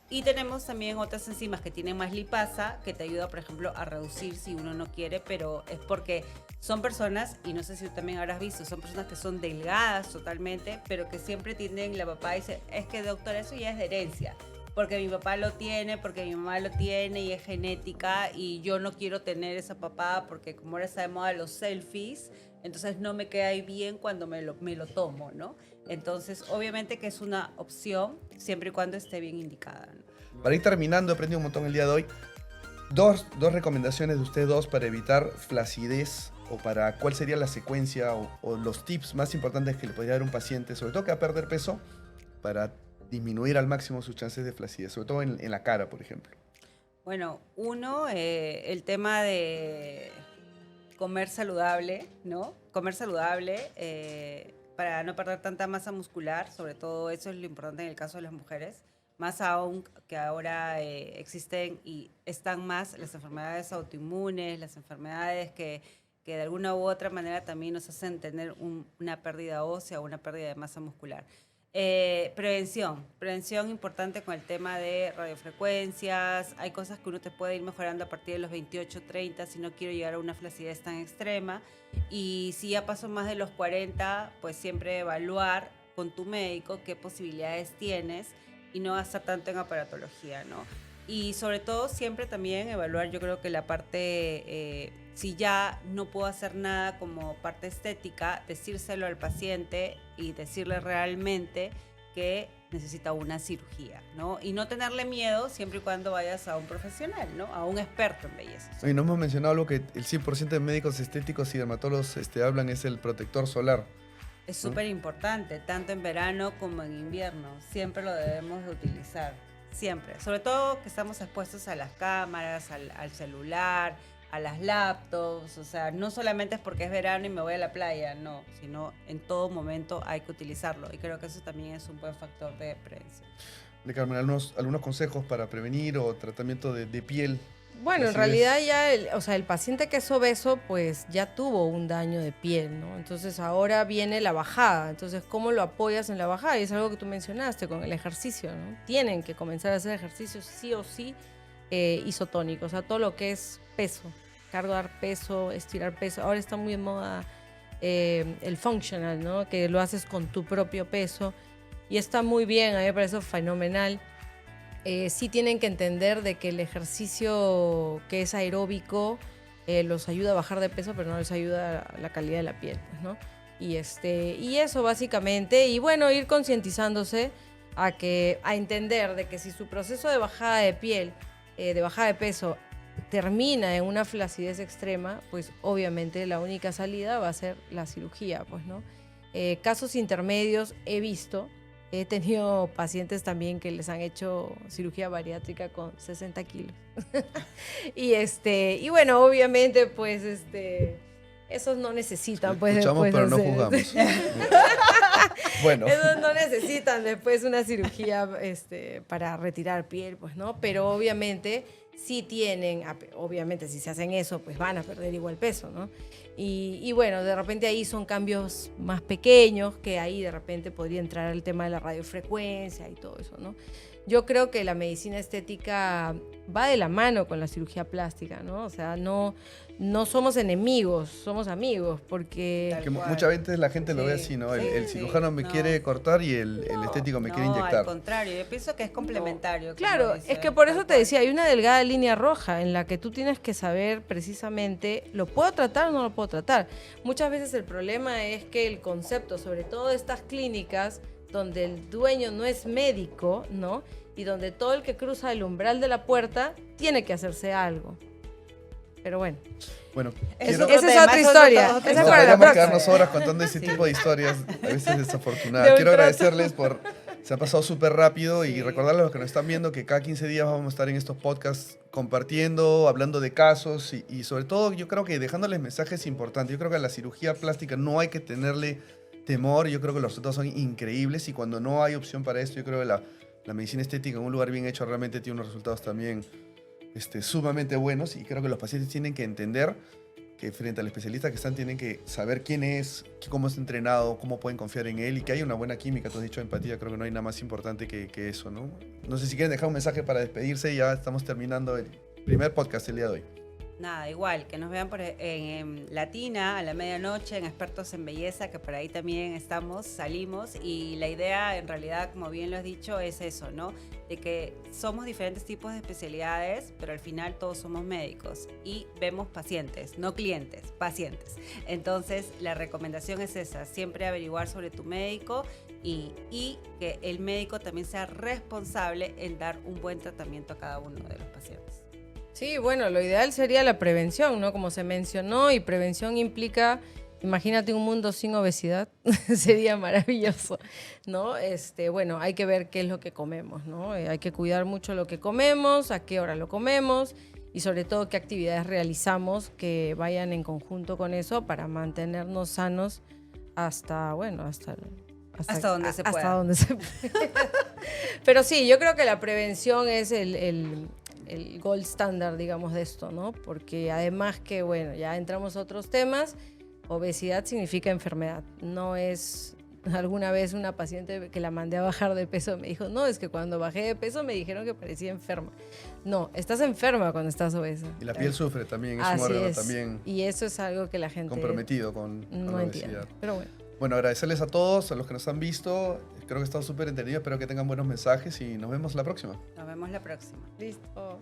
Y tenemos también otras enzimas que tienen más lipasa, que te ayuda, por ejemplo, a reducir si uno no quiere, pero es porque son personas, y no sé si tú también habrás visto, son personas que son delgadas totalmente, pero que siempre tienen la papá y dice, es que doctor, eso ya es de herencia, porque mi papá lo tiene, porque mi mamá lo tiene y es genética, y yo no quiero tener esa papada porque como ahora está de moda los selfies, entonces no me queda ahí bien cuando me lo tomo, ¿no? Entonces, obviamente que es una opción siempre y cuando esté bien indicada, ¿no? Para ir terminando, he aprendido un montón el día de hoy. Dos recomendaciones de ustedes dos para evitar flacidez o para cuál sería la secuencia o los tips más importantes que le podría dar un paciente, sobre todo que va a perder peso, para disminuir al máximo sus chances de flacidez, sobre todo en la cara, por ejemplo. Bueno, uno, el tema de comer saludable, ¿no? Comer saludable para no perder tanta masa muscular, sobre todo eso es lo importante en el caso de las mujeres, más aún que ahora existen y están más las enfermedades autoinmunes, las enfermedades que de alguna u otra manera también nos hacen tener una pérdida ósea o una pérdida de masa muscular. Prevención importante con el tema de radiofrecuencias. Hay cosas que uno te puede ir mejorando a partir de los 28, 30 si no quiero llegar a una flacidez tan extrema. Y si ya paso más de los 40, pues siempre evaluar con tu médico qué posibilidades tienes y no gastar tanto en aparatología, ¿no? Y sobre todo siempre también evaluar, yo creo que la parte, si ya no puedo hacer nada como parte estética, decírselo al paciente y decirle realmente que necesita una cirugía, ¿no? Y no tenerle miedo siempre y cuando vayas a un profesional, ¿no? A un experto en belleza. Y no hemos mencionado algo que el 100% de médicos estéticos y dermatólogos hablan, es el protector solar. Es súper importante, tanto en verano como en invierno. Siempre lo debemos de utilizar. Siempre, sobre todo que estamos expuestos a las cámaras, al celular, a las laptops, o sea, no solamente es porque es verano y me voy a la playa, no, sino en todo momento hay que utilizarlo y creo que eso también es un buen factor de prevención. De Carmen, algunos consejos para prevenir o tratamiento de piel. Bueno, en realidad ya el paciente que es obeso pues ya tuvo un daño de piel, ¿no? Entonces ahora viene la bajada. Entonces, ¿cómo lo apoyas en la bajada? Y es algo que tú mencionaste con el ejercicio, ¿no? Tienen que comenzar a hacer ejercicios sí o sí isotónicos, o sea, todo lo que es peso, cargar peso, estirar peso. Ahora está muy de moda el functional, ¿no? Que lo haces con tu propio peso y está muy bien, a mí me parece fenomenal. Sí tienen que entender de que el ejercicio que es aeróbico los ayuda a bajar de peso, pero no les ayuda a la calidad de la piel, pues, ¿no? Y eso básicamente, y bueno, ir concientizándose a entender de que si su proceso de bajada de piel, de bajada de peso, termina en una flacidez extrema, pues obviamente la única salida va a ser la cirugía, pues, ¿no? Casos intermedios he tenido pacientes también que les han hecho cirugía bariátrica con 60 kilos. y bueno, obviamente, pues, esos no necesitan, pues, escuchamos, después pero no juzgamos. Bueno. Esos no necesitan después una cirugía para retirar piel, pues, ¿no? Pero obviamente sí tienen, obviamente si se hacen eso, pues van a perder igual peso, ¿no? Y bueno, de repente ahí son cambios más pequeños, que ahí de repente podría entrar el tema de la radiofrecuencia y todo eso, ¿no? Yo creo que la medicina estética va de la mano con la cirugía plástica, ¿no? O sea, no somos enemigos, somos amigos, porque... Que muchas veces la gente lo ve así, ¿no? El cirujano me quiere cortar y el estético me quiere inyectar. Al contrario, yo pienso que es complementario. Claro, es que por eso te decía, hay una delgada línea roja en la que tú tienes que saber precisamente, ¿lo puedo tratar o no lo puedo tratar? Muchas veces el problema es que el concepto, sobre todo de estas clínicas, donde el dueño no es médico, ¿no? Y donde todo el que cruza el umbral de la puerta tiene que hacerse algo. Pero bueno, Bueno, esa quiero- es otra historia. otro Esa es no, para la podríamos próxima. quedarnos horas contando ese tipo de historias, a veces desafortunadas. De un Quiero trato. agradecerles por... Se ha pasado súper rápido y recordarles a los que nos están viendo que cada 15 días vamos a estar en estos podcasts compartiendo, hablando de casos y sobre todo yo creo que dejándoles mensajes importantes. Yo creo que a la cirugía plástica no hay que tenerle temor. Yo creo que los resultados son increíbles y cuando no hay opción para esto, yo creo que la medicina estética en un lugar bien hecho realmente tiene unos resultados también sumamente buenos y creo que los pacientes tienen que entender que frente al especialista que están tienen que saber quién es, cómo es entrenado, cómo pueden confiar en él y que hay una buena química. Tú has dicho empatía, creo que no hay nada más importante que eso, ¿no? No sé si quieren dejar un mensaje para despedirse, ya estamos terminando el primer podcast el día de hoy. Nada, igual, que nos vean en Latina a la medianoche, en Expertos en Belleza, que por ahí también salimos, y la idea en realidad, como bien lo has dicho, es eso, ¿no? De que somos diferentes tipos de especialidades, pero al final todos somos médicos y vemos pacientes, no clientes, pacientes. Entonces, la recomendación es esa, siempre averiguar sobre tu médico y que el médico también sea responsable en dar un buen tratamiento a cada uno de los pacientes. Sí, bueno, lo ideal sería la prevención, ¿no? Como se mencionó, y prevención implica, imagínate un mundo sin obesidad, sería maravilloso, ¿no? Bueno, hay que ver qué es lo que comemos, ¿no? Hay que cuidar mucho lo que comemos, a qué hora lo comemos y sobre todo qué actividades realizamos que vayan en conjunto con eso para mantenernos sanos hasta donde se pueda. Hasta donde se pueda. Pero sí, yo creo que la prevención es el gold standard, digamos, de esto, ¿no? Porque además que, bueno, ya entramos a otros temas, obesidad significa enfermedad. No es... Alguna vez una paciente que la mandé a bajar de peso me dijo, no, es que cuando bajé de peso me dijeron que parecía enferma. No, estás enferma cuando estás obesa. Y la piel sufre también, es un Así órgano es. también Y eso es algo que la gente comprometido con no la entiende. obesidad. Pero bueno. Bueno, agradecerles a todos, a los que nos han visto. Creo que están súper entendidos, espero que tengan buenos mensajes y nos vemos la próxima. Nos vemos la próxima. Listo.